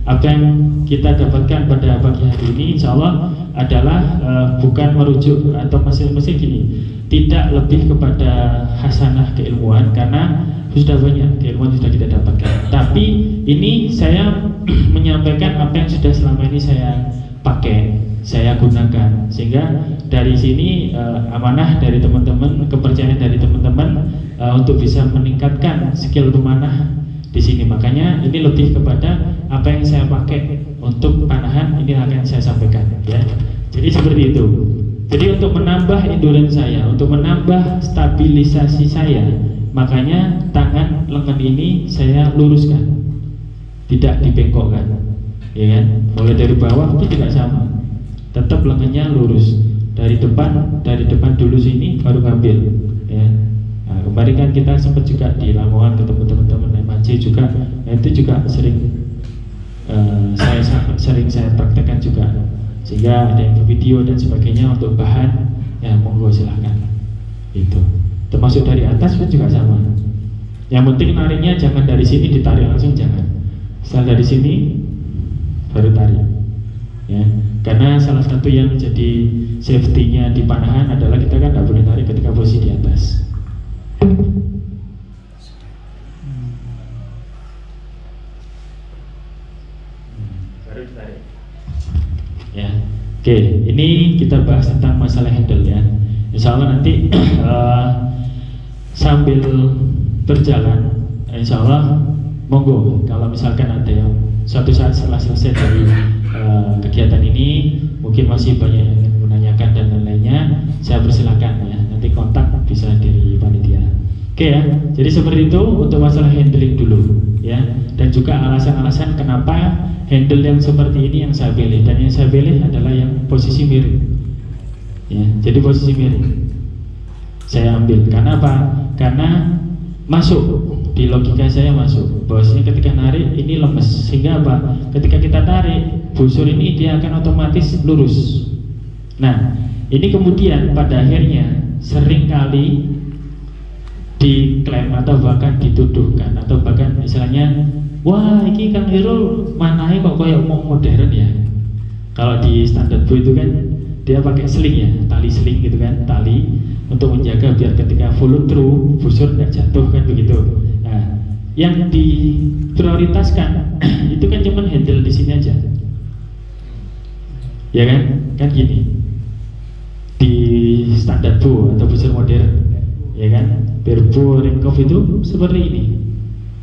apa yang kita dapatkan pada pagi hari ini insya Allah adalah bukan merujuk atau masing-masing gini, tidak lebih kepada hasanah keilmuan karena sudah banyak keilmuan sudah kita dapatkan. Tapi ini saya menyampaikan apa yang sudah selama ini saya pakai, saya gunakan, sehingga dari sini amanah dari teman-teman, kepercayaan dari teman-teman untuk bisa meningkatkan skill memanah di sini. Makanya ini lebih kepada apa yang saya pakai untuk panahan, ini akan saya sampaikan ya. Jadi seperti itu. Jadi untuk menambah endurance saya, untuk menambah stabilisasi saya, makanya tangan lengan ini saya luruskan, tidak dibengkokkan, ya kan? Mulai dari bawah itu juga sama, tetap lengannya lurus. Dari depan dulu sini baru ngambil, ya. Nah, kemarin kan kita sempat juga di Lamongan ketemu teman-teman MAJ juga, nah itu juga sering saya praktekkan juga, sehingga ada yang video dan sebagainya untuk bahan, ya monggo silahkan. Itu termasuk dari atas pun juga sama. Yang penting nariknya jangan dari sini ditarik langsung, jangan. Setelah dari sini baru tarik, ya. Karena salah satu yang menjadi safety-nya di panahan adalah kita kan tidak boleh tarik ketika posisi di atas. Baru ditarik. Ya, oke. Ini kita bahas tentang masalah handle ya. Insya Allah nanti sambil berjalan, insya Allah monggo kalau misalkan ada yang suatu saat setelah selesai dari kegiatan ini mungkin masih banyak yang ingin menanyakan dan lain-lainnya, saya persilakan ya. Nanti kontak bisa dari panitia. Oke ya. Jadi seperti itu untuk masalah handling dulu ya. Dan juga alasan-alasan kenapa handle yang seperti ini yang saya pilih, dan yang saya pilih adalah yang posisi miring. Ya, jadi posisi miring saya ambil. Karena apa? Karena masuk di logika saya masuk bahwasanya ketika narik ini lemes, sehingga apa? Ketika kita tarik busur ini dia akan otomatis lurus. Nah, ini kemudian pada akhirnya seringkali diklaim atau bahkan dituduhkan atau bahkan misalnya, wah ini Kang Irul manahe kok kayak mau modern ya. Kalau di standar Bu itu kan dia pakai sling ya, tali sling gitu kan, tali untuk menjaga biar ketika follow through busur tidak jatuh kan begitu. Nah, yang diprioritaskan itu kan cuma handle di sini aja, ya kan? Kan gini di standar Bu atau busur modern, ya kan? Berbu Ringkov itu seperti ini,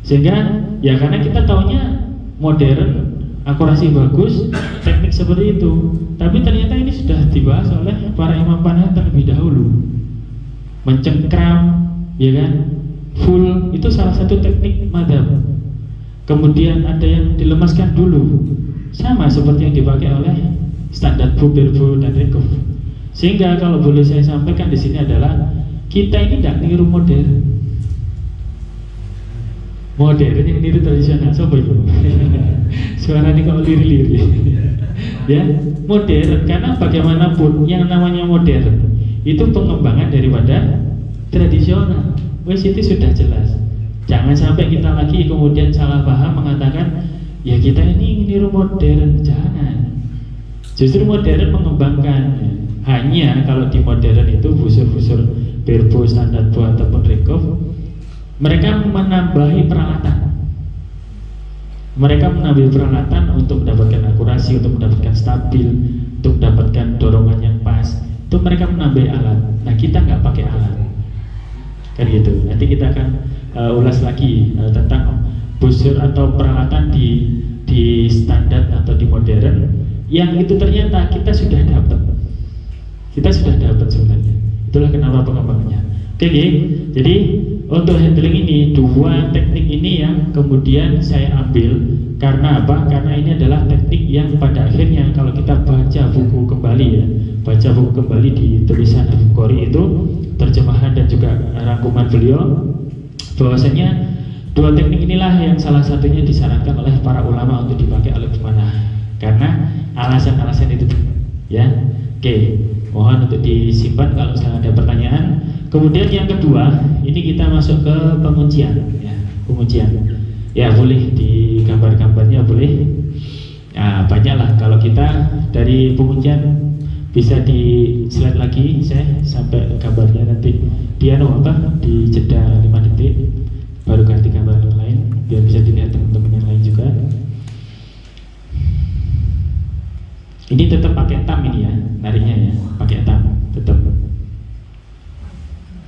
sehingga ya karena kita taunya modern, akurasi bagus, teknik seperti itu. Tapi ternyata ini sudah dibahas oleh para imam panahan terlebih dahulu. Mencengkram, ya kan? Full itu salah satu teknik madhab. Kemudian ada yang dilemaskan dulu, sama seperti yang dipakai oleh standar Bu, Berbu dan Ringkov. Sehingga kalau boleh saya sampaikan di sini adalah kita ini tidak niru modern. Modern yang niru tradisional, coba itu. Suara ini kalau liri-liri. Ya, modern karena bagaimanapun yang namanya modern itu pengembangan daripada tradisional. Wes itu sudah jelas. Jangan sampai kita lagi kemudian salah paham mengatakan ya kita ini niru modern. Jangan. Justru modern mengembangkan. Hanya kalau di modern itu busur-busur Berbu, standar Bu ataupun Ringkov, mereka menambahi peralatan. Mereka mengambil peralatan untuk mendapatkan akurasi, untuk mendapatkan stabil, untuk mendapatkan dorongan yang pas. Itu mereka menambah alat. Nah kita nggak pakai alat, kan gitu. Nanti kita akan ulas lagi tentang busur atau peralatan di standar atau di modern. Yang itu ternyata kita sudah dapat sebenarnya. Itulah kenapa pengembangannya. Oke, jadi untuk handling ini dua teknik ini yang kemudian saya ambil karena apa? Karena ini adalah teknik yang pada akhirnya kalau kita baca buku kembali ya, baca buku kembali di tulisan Al-Bukhari itu terjemahan dan juga rangkuman beliau, bahwasanya dua teknik inilah yang salah satunya disarankan oleh para ulama untuk dipakai oleh pemanah karena alasan-alasan itu ya. Oke, mohon untuk disimpan kalau misalnya ada pertanyaan. Kemudian yang kedua, ini kita masuk ke penguncian ya, penguncian. Ya, boleh di gambar-gambarnya boleh. Nah, banyaklah kalau kita dari penguncian bisa di slide lagi saya sampai gambarnya nanti dia di jeda 5 detik baru ganti gambar yang lain biar bisa dilihat teman-teman yang lain juga. Ini tetap pakai tam ini ya, nariknya ya, pakai tam tetap.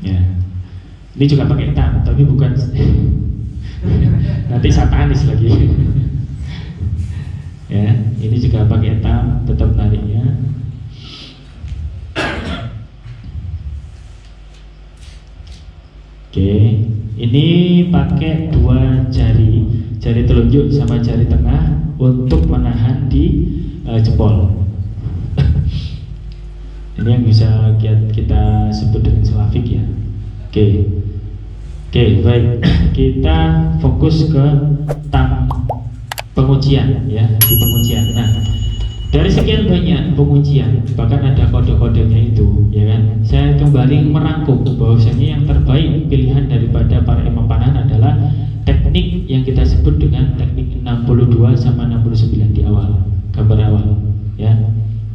Ya, ini juga pakai tam, tapi bukan nanti satanis lagi. Ya, ini juga pakai tam, tetap nariknya. Oke, ini pakai dua jari, jari telunjuk sama jari tengah untuk menahan di jempol. Ini yang bisa kita sebut dengan slavik ya. Oke, baik. Kita fokus ke tam penguncian ya, di penguncian. Nah, dari sekian banyak penguncian, bahkan ada kode-kodenya itu, ya kan? Saya kembali merangkum bahwasanya yang terbaik pilihan daripada para imam panahan adalah teknik yang kita sebut dengan teknik 62 sama 69 di awal, gambar awal, ya.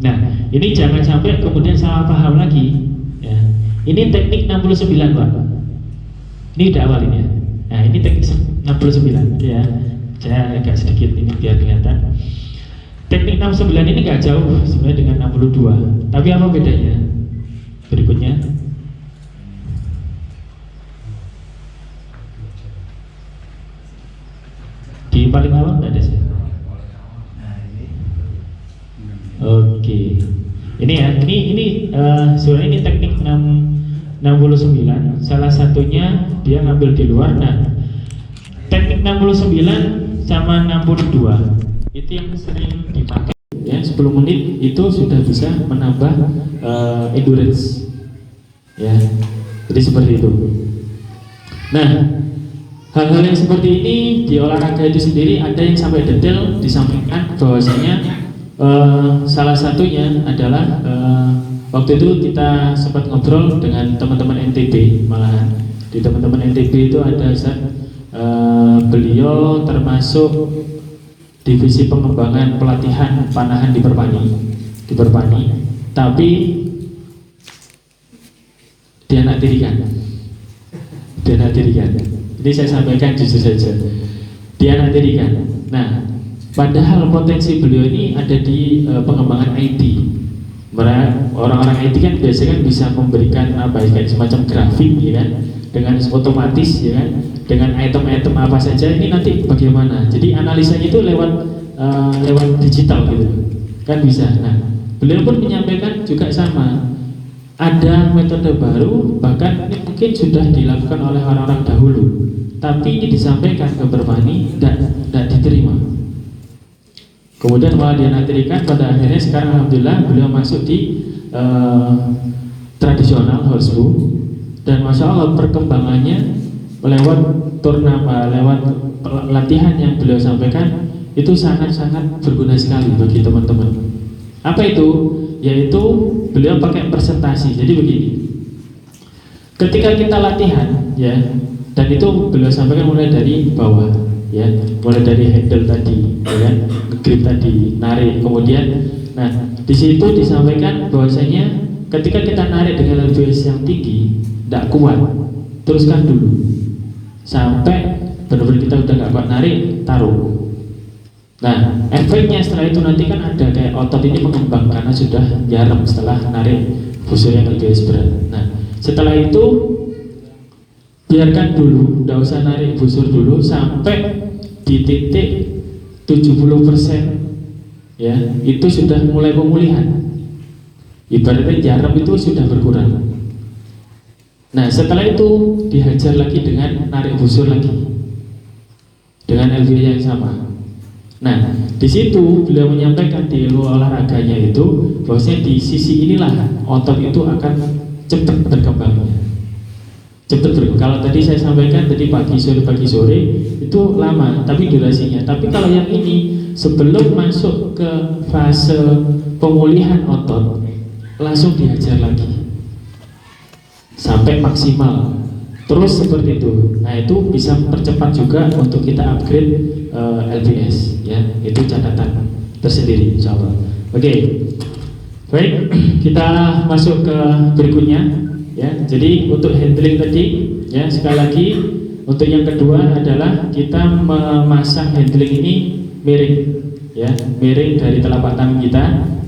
Nah, ini jangan sampai kemudian salah paham lagi, ya. Ini teknik 69, Pak. Ini udah awal ini ya. Nah, ini teknik 69, ya. Saya agak sedikit ini biar kelihatan. Teknik 69 ini nggak jauh sebenarnya dengan 62. Tapi apa bedanya? Berikutnya. Di paling awal nggak ada sih. Oke. Ini ya, ini sebenarnya ini teknik 69. Salah satunya dia ngambil di luar. Nah, teknik 69 sama 62 itu yang sering dipakai ya, 10 menit itu sudah bisa menambah endurance ya, jadi seperti itu. Nah, hal-hal yang seperti ini di olahraga itu sendiri ada yang sampai detail disampaikan bahwasanya salah satunya adalah waktu itu kita sempat ngobrol dengan teman-teman NTB, malahan di teman-teman NTB itu ada beliau termasuk divisi pengembangan pelatihan panahan di Perpani, tapi dianaktirikan. Jadi saya sampaikan jujur saja, dianaktirikan. Nah, padahal potensi beliau ini ada di pengembangan IT. Orang-orang IT kan biasanya kan bisa memberikan kayak semacam grafik, ya kan, dengan otomatis, ya kan, dengan item-item apa saja ini nanti bagaimana. Jadi analisanya itu lewat digital gitu, kan bisa. Nah, beliau pun menyampaikan juga sama. Ada metode baru, bahkan ini mungkin sudah dilakukan oleh orang-orang dahulu, tapi ini disampaikan ke Perpani tidak diterima. Kemudian malah dianaktirikan, pada akhirnya sekarang alhamdulillah beliau masuk di tradisional horsebu, dan masya Allah perkembangannya lewat turnamen, lewat latihan yang beliau sampaikan itu sangat-sangat berguna sekali bagi teman-teman. Apa itu? Yaitu beliau pakai presentasi. Jadi begini, ketika kita latihan ya, dan itu beliau sampaikan mulai dari bawah ya, mulai dari handle tadi, ya kan, grip tadi, narik, kemudian, nah di situ disampaikan bahwasanya ketika kita narik dengan elevasi yang tinggi, tidak kuat, teruskan dulu sampai benar-benar kita udah nggak kuat narik, taruh. Nah, efeknya setelah itu nanti kan ada kayak otot ini mengembang karena sudah jarang setelah narik busur yang lebih berat. Nah, setelah itu biarkan dulu, tidak usah narik busur dulu sampai di titik 70%, ya, itu sudah mulai pemulihan. Ibaratnya jarum itu sudah berkurang. Nah setelah itu dihajar lagi dengan narik busur lagi dengan LBH yang sama. Nah di situ beliau menyampaikan di ilmu olahraganya itu bahwasanya di sisi inilah otot itu akan cepat berkembangnya. Cepat berkembang. Kalau tadi saya sampaikan tadi pagi sore itu lama tapi durasinya. Tapi kalau yang ini sebelum masuk ke fase pemulihan otot langsung dihajar lagi sampai maksimal. Terus seperti itu. Nah itu bisa mempercepat juga untuk kita upgrade LBS ya. Itu catatan tersendiri insyaallah. Oke. Baik, kita masuk ke berikutnya ya. Jadi untuk handling tadi ya sekali lagi untuk yang kedua adalah kita memasang handling ini miring ya, miring dari telapak tangan kita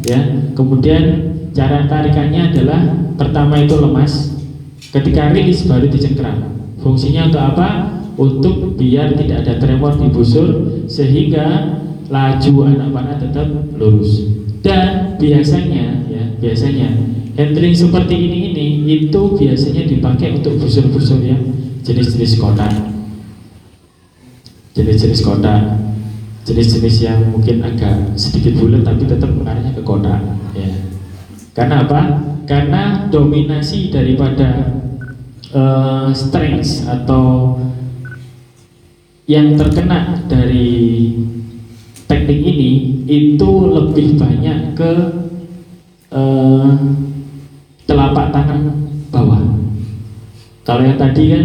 ya. Kemudian cara tarikannya adalah pertama itu lemas. Ketika rilis baru dicengkram. Fungsinya untuk apa? Untuk biar tidak ada tremor di busur sehingga laju anak panah tetap lurus. Dan biasanya handling seperti ini itu biasanya dipakai untuk busur-busur yang jenis-jenis kotak. Jenis-jenis kotak. Jenis-jenis yang mungkin agak sedikit bulat tapi tetap mengarahnya ke kotak ya. Karena apa? Karena dominasi daripada strength atau yang terkena dari teknik ini itu lebih banyak ke telapak tangan bawah. Kalau yang tadi kan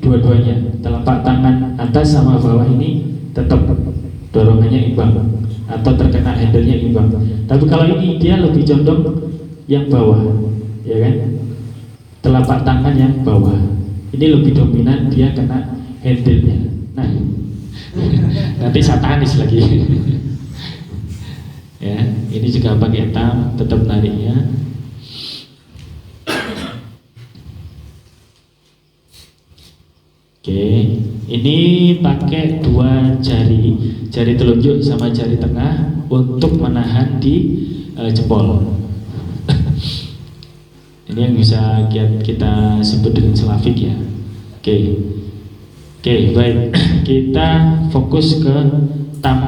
dua-duanya telapak tangan atas sama bawah ini tetap dorongannya imbang atau terkena handle-nya imbang. Tapi kalau ini dia lebih condong yang bawah, ya kan? Telapak tangan yang bawah ini lebih dominan, dia kena handle-nya. Nah, nanti satanis lagi. Ya, ini juga pakai tam, tetap nariknya. Oke, ini pakai dua jari telunjuk sama jari tengah untuk menahan di jempol. Ini yang bisa kita sebut dengan Slavik ya. Oke, baik. Kita fokus ke tam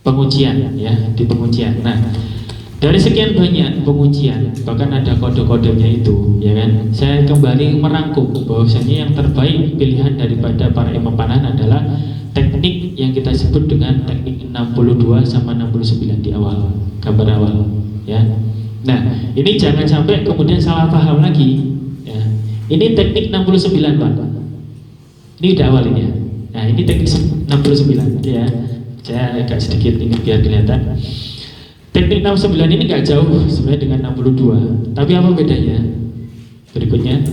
penguncian ya, di penguncian. Nah, dari sekian banyak penguncian, bahkan ada kode-kodenya itu, ya kan? Saya kembali merangkum bahwasanya yang terbaik pilihan daripada para imam panahan adalah teknik yang kita sebut dengan teknik 62 sama 69 di awal, gambar awal, ya. Nah, ini jangan sampai kemudian salah paham lagi ya. Ini teknik 69 Pak. Ini udah awal ini ya. Nah, ini teknik 69 ya. Saya agak sedikit ini biar kelihatan. Teknik 69 ini gak jauh sebenarnya dengan 62. Tapi apa bedanya? Berikutnya.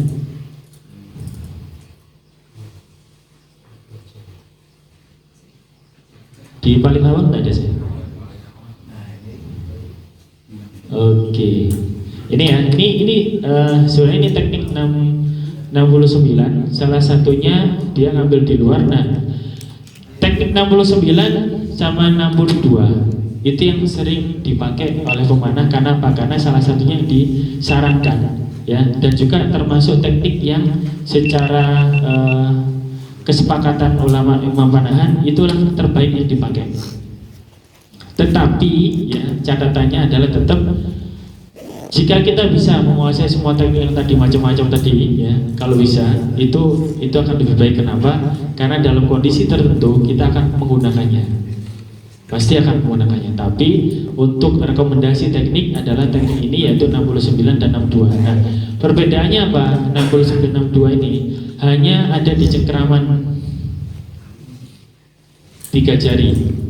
Di paling awal nggak ada saya. Oke, ini ya, ini sebenarnya ini teknik 69. Salah satunya dia ngambil di luar. Nah, teknik 69 sama 62 itu yang sering dipakai oleh pemanah. Karena apa? Karena salah satunya yang disarankan, ya, dan juga termasuk teknik yang secara kesepakatan ulama imam panahan itulah terbaik yang dipakai. Tetapi ya catatannya adalah tetap jika kita bisa menguasai semua teknik yang tadi macam-macam tadi ya, kalau bisa itu akan lebih baik. Kenapa? Karena dalam kondisi tertentu kita akan menggunakannya, pasti akan menggunakannya. Tapi untuk rekomendasi teknik adalah teknik ini yaitu 69 dan 62. Nah, perbedaannya apa? 69 62 ini hanya ada di cengkeraman 3 jari.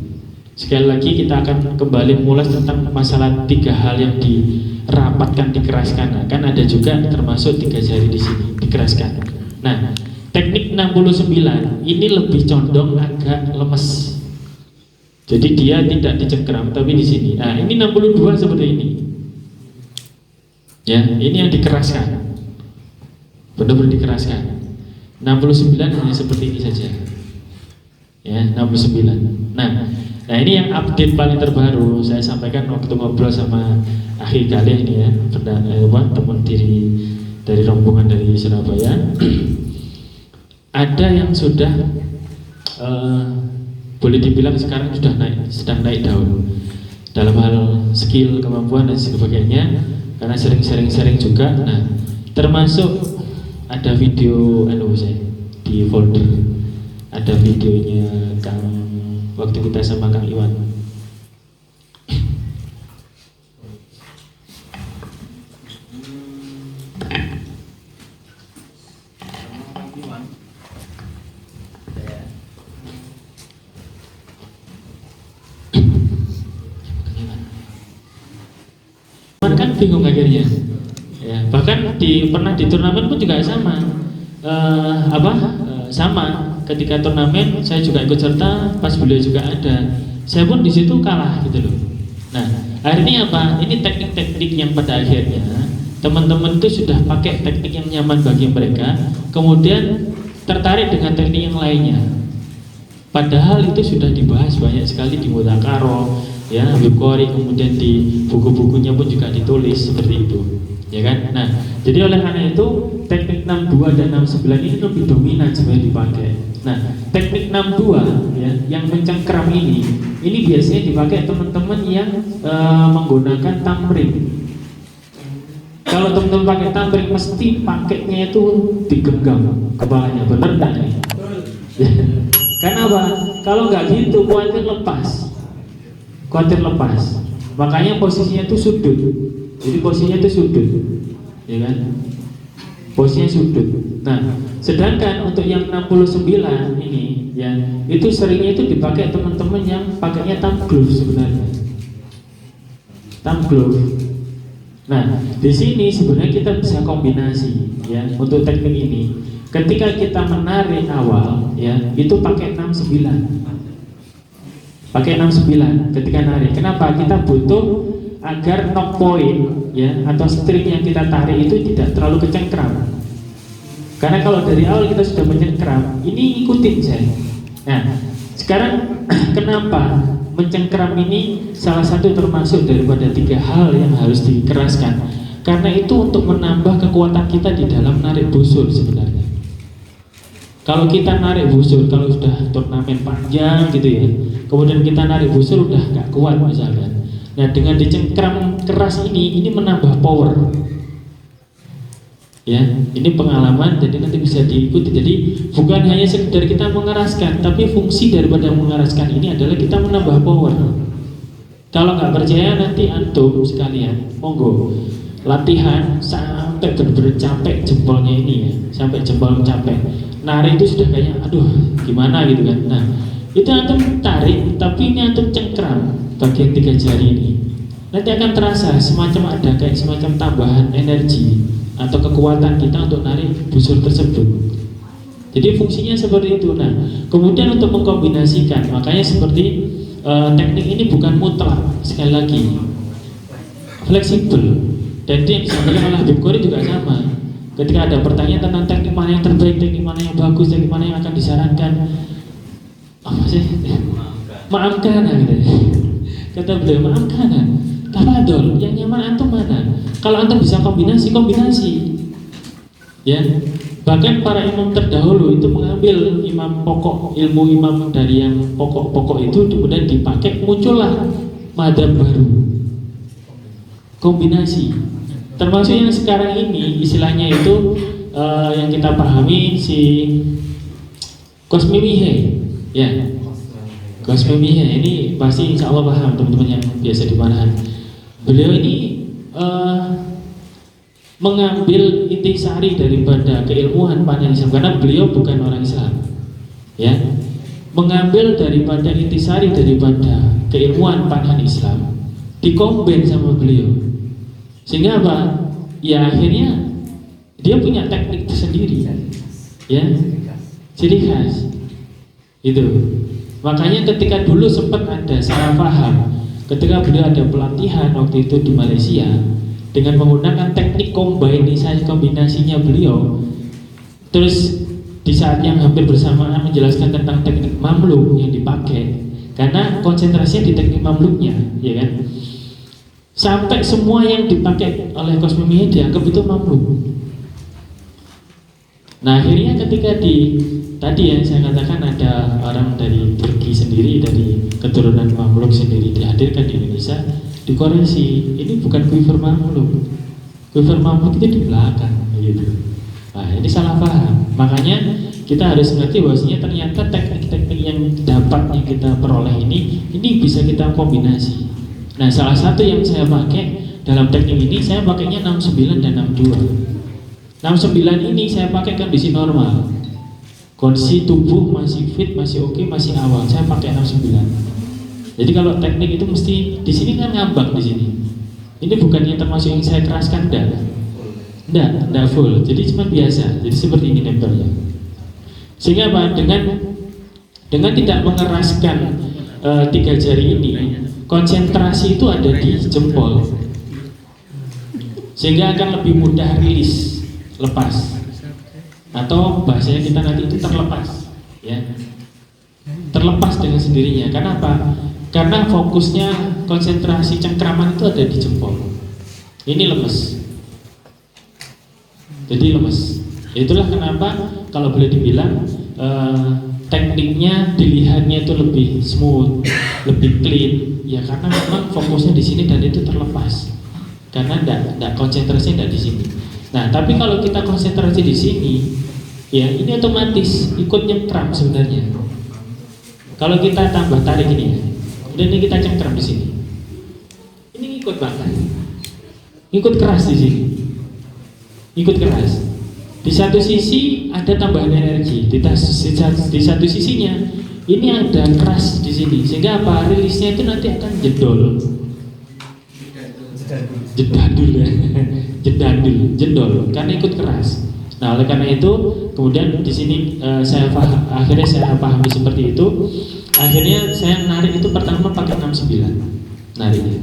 Sekali lagi kita akan kembali mengulas tentang masalah 3 hal yang dirapatkan, dikeraskan. Nah, kan ada juga termasuk 3 jari di sini dikeraskan. Nah, teknik 69 ini lebih condong agak lemes. Jadi dia tidak dicengkeram tapi di sini. Nah, ini 62 seperti ini. Ya, ini yang dikeraskan. Benar-benar dikeraskan. 69 hanya seperti ini saja. Ya, 69. Nah ini yang update paling terbaru saya sampaikan waktu ngobrol sama Akhi Galih ini ya, teman diri dari rombongan dari Surabaya. Ada yang sudah boleh dibilang sekarang sudah sedang naik daun dalam hal skill, kemampuan dan sebagainya, karena sering juga. Nah, termasuk ada video saya di folder, ada videonya Kang waktu kita sama Kang Iwan. Kan bingung akhirnya ya, bahkan pernah di turnamen pun juga sama. Sama ketika turnamen saya juga ikut serta, pas beliau juga ada, saya pun di situ kalah gitu loh. Nah, akhirnya apa, ini teknik-teknik yang pada akhirnya teman-teman itu sudah pakai teknik yang nyaman bagi mereka, kemudian tertarik dengan teknik yang lainnya, padahal itu sudah dibahas banyak sekali di Mudzakarah ya, Habib Qori, kemudian di buku-bukunya pun juga ditulis seperti itu, ya kan? Nah, jadi oleh karena itu teknik 62 dan 69 ini lebih dominan sebenarnya dipakai. Nah, teknik 62 ya, yang mencengkram ini biasanya dipakai teman-teman yang menggunakan tamring. Kalau teman-teman pakai tamring, mesti pakainya itu digenggam kepalanya, benar nggak nih? Karena apa? Kalau nggak gitu, khawatir lepas. Makanya posisinya itu sudut. Jadi posisinya itu sudut, ya kan? Posisinya sudut. Nah, sedangkan untuk yang 69 ini, ya, itu seringnya itu dipakai teman-teman yang pakainya thumb glove sebenarnya. Thumb glove. Nah, di sini sebenarnya kita bisa kombinasi, ya, untuk teknik ini. Ketika kita menarik awal, ya, itu pakai 69. Pakai 69 ketika narik. Kenapa? Kita butuh agar knock point ya, atau string yang kita tarik itu tidak terlalu kecengkram. Karena kalau dari awal kita sudah mencengkram, ini ikutin saya. Nah, sekarang kenapa mencengkram ini salah satu termasuk daripada 3 hal yang harus dikeraskan. Karena itu untuk menambah kekuatan kita di dalam narik busur sebenarnya. Kalau kita narik busur, kalau sudah turnamen panjang gitu ya, kemudian kita narik busur udah gak kuat misalkan. Nah, dengan dicengkram keras ini menambah power. Ya, ini pengalaman, jadi nanti bisa diikuti. Jadi bukan hanya sekedar kita mengeraskan, tapi fungsi daripada mengeraskan ini adalah kita menambah power. Kalau nggak percaya nanti antum sekalian, monggo latihan sampai benar-benar capek jempolnya ini ya, sampai jempol capek. Narik itu sudah kayak aduh gimana gitu kan. Nah, itu antum tarik, tapi ini antum cengkram bagian 3 jari ini. Nanti akan terasa semacam ada kayak semacam tambahan energi atau kekuatan kita untuk narik busur tersebut. Jadi fungsinya seperti itu. Nah, kemudian untuk mengkombinasikan, makanya seperti teknik ini bukan mutlak, sekali lagi fleksibel. Dan itu yang disampaikan oleh Habib Qori juga sama. Ketika ada pertanyaan tentang teknik mana yang terbaik, teknik mana yang bagus, teknik mana yang akan disarankan, apa sih? Maafkan gitu. Kata beliau, maafkan. Tafadhol, yang nyaman antum mana? Kalau antum bisa kombinasi. Ya. Bahkan para imam terdahulu itu mengambil imam pokok, ilmu imam dari yang pokok-pokok itu kemudian dipakai, muncullah madhab baru. Kombinasi. Termasuk yang sekarang ini istilahnya itu yang kita pahami si Qasmi Mihe, ya. Qasmi Mihe ini pasti insya Allah paham teman-teman yang biasa di Manahan. Beliau ini mengambil intisari daripada keilmuan panjang Islam, karena beliau bukan orang Islam, ya. Mengambil daripada intisari daripada keilmuan panjang Islam, dikombin sama beliau. Sehingga apa? Ya akhirnya dia punya teknik tersendiri, ya, ciri khas. Itu. Makanya ketika dulu sempat ada salah paham, ketika beliau ada pelatihan waktu itu di Malaysia dengan menggunakan teknik kombinasinya beliau, terus di saat yang hampir bersamaan menjelaskan tentang teknik mamluk yang dipakai, karena konsentrasinya di teknik mamluknya, ya kan? Sampai semua yang dipakai oleh Qasmi Mihe dianggap itu mamluk. Nah akhirnya ketika tadi yang saya katakan ada orang dari Turki sendiri, dari keturunan Mamluk sendiri dihadirkan di Indonesia, dikoreksi, ini bukan quiver Mamluk. Quiver Mamluk itu di belakang gitu. Nah ini salah paham. Makanya kita harus mengerti bahwasanya ternyata teknik-teknik yang dapatnya kita peroleh ini bisa kita kombinasi. Nah salah satu yang saya pakai dalam teknik ini, saya pakainya 69 dan 62. 69 ini saya pakai kondisi normal, kondisi tubuh masih fit, masih oke, masih awal, saya pakai 69. Jadi kalau teknik itu mesti di sini kan ngambang di sini. Ini bukan yang termasuk yang saya keraskan, enggak full. Jadi cuma biasa. Jadi seperti ini nempelnya. Sehingga apa? Dengan tidak mengeraskan 3 jari ini, konsentrasi itu ada di jempol, sehingga akan lebih mudah rilis, lepas, atau bahasanya kita nanti itu terlepas, ya, terlepas dengan sendirinya. Karena apa? Karena fokusnya konsentrasi cengkraman itu ada di jempol. Ini lemes, jadi lemes. Itulah kenapa kalau boleh dibilang tekniknya dilihatnya itu lebih smooth, lebih clean, ya karena memang fokusnya di sini dan itu terlepas. Karena tidak konsentrasi tidak di sini. Nah, tapi kalau kita konsentrasi di sini, ya ini otomatis ikut nyengkram sebenarnya. Kalau kita tambah tarik ini ya, dan ini kita cengkram di sini, ini ikut banget, ikut keras di sini, ikut keras. Di satu sisi ada tambahan energi, di satu sisinya ini ada keras di sini, sehingga apa? Rilisnya itu nanti akan jedandul karena ikut keras. Nah oleh karena itu kemudian di sini akhirnya saya pahami seperti itu. Akhirnya saya narik itu pertama pakai 69 nariknya.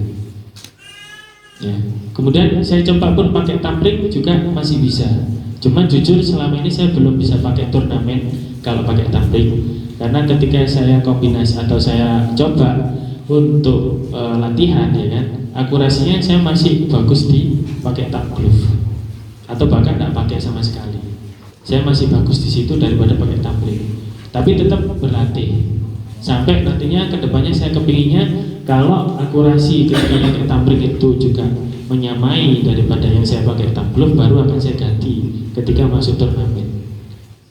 Ya. Kemudian saya coba pun pakai tamprik juga masih bisa. Cuman jujur selama ini saya belum bisa pakai turnamen kalau pakai tamprik, karena ketika saya kombinasi atau saya coba untuk latihan ya kan, akurasinya saya masih bagus di pakai tamprik atau bahkan tidak pakai sama sekali. Saya masih bagus di situ daripada pakai tamprik. Tapi tetap berlatih sampai nantinya kedepannya saya kepinginnya kalau akurasi ketika pakai tamprik itu juga menyamai daripada yang saya pakai tamprik, baru akan saya ganti ketika masuk turnamen.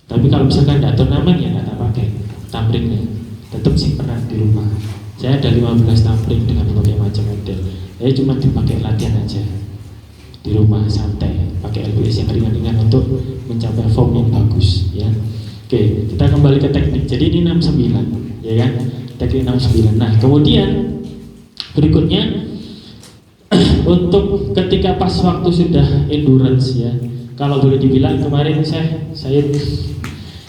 Tapi kalau misalkan tidak turnamen ya tidak pakai tampriknya, tetap simpenan di rumah. Saya ada 15 tamprik dengan berbagai macam model. Saya cuma dipakai latihan aja di rumah santai, pakai LBS yang ringan-ringan untuk mencapai form yang bagus, ya. Oke, kita kembali ke teknik. Jadi ini 69, ya kan? Teknik 69. Nah, kemudian berikutnya untuk ketika pas waktu sudah endurance ya. Kalau boleh dibilang kemarin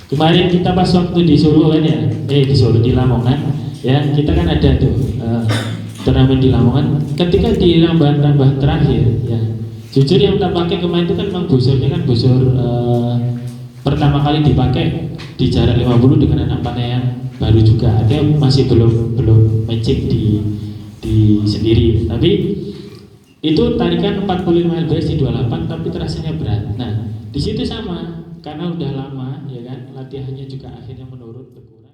kemarin kita pas waktu di Solo kan ya, di Lamongan. Ya, kita kan ada tuh turnamen di Lamongan. Ketika di tambahan terakhir, ya, jujur yang tak pakai kemarin itu kan memang busurnya kan busur pertama kali dipakai di jarak 50 dengan anak panah yang baru juga. Ada masih belum matching di sendiri. Tapi itu tarikan 45 lbs di 28, tapi terasanya berat. Nah, di situ sama karena udah lama, ya kan, latihannya juga akhirnya menurun berkurang.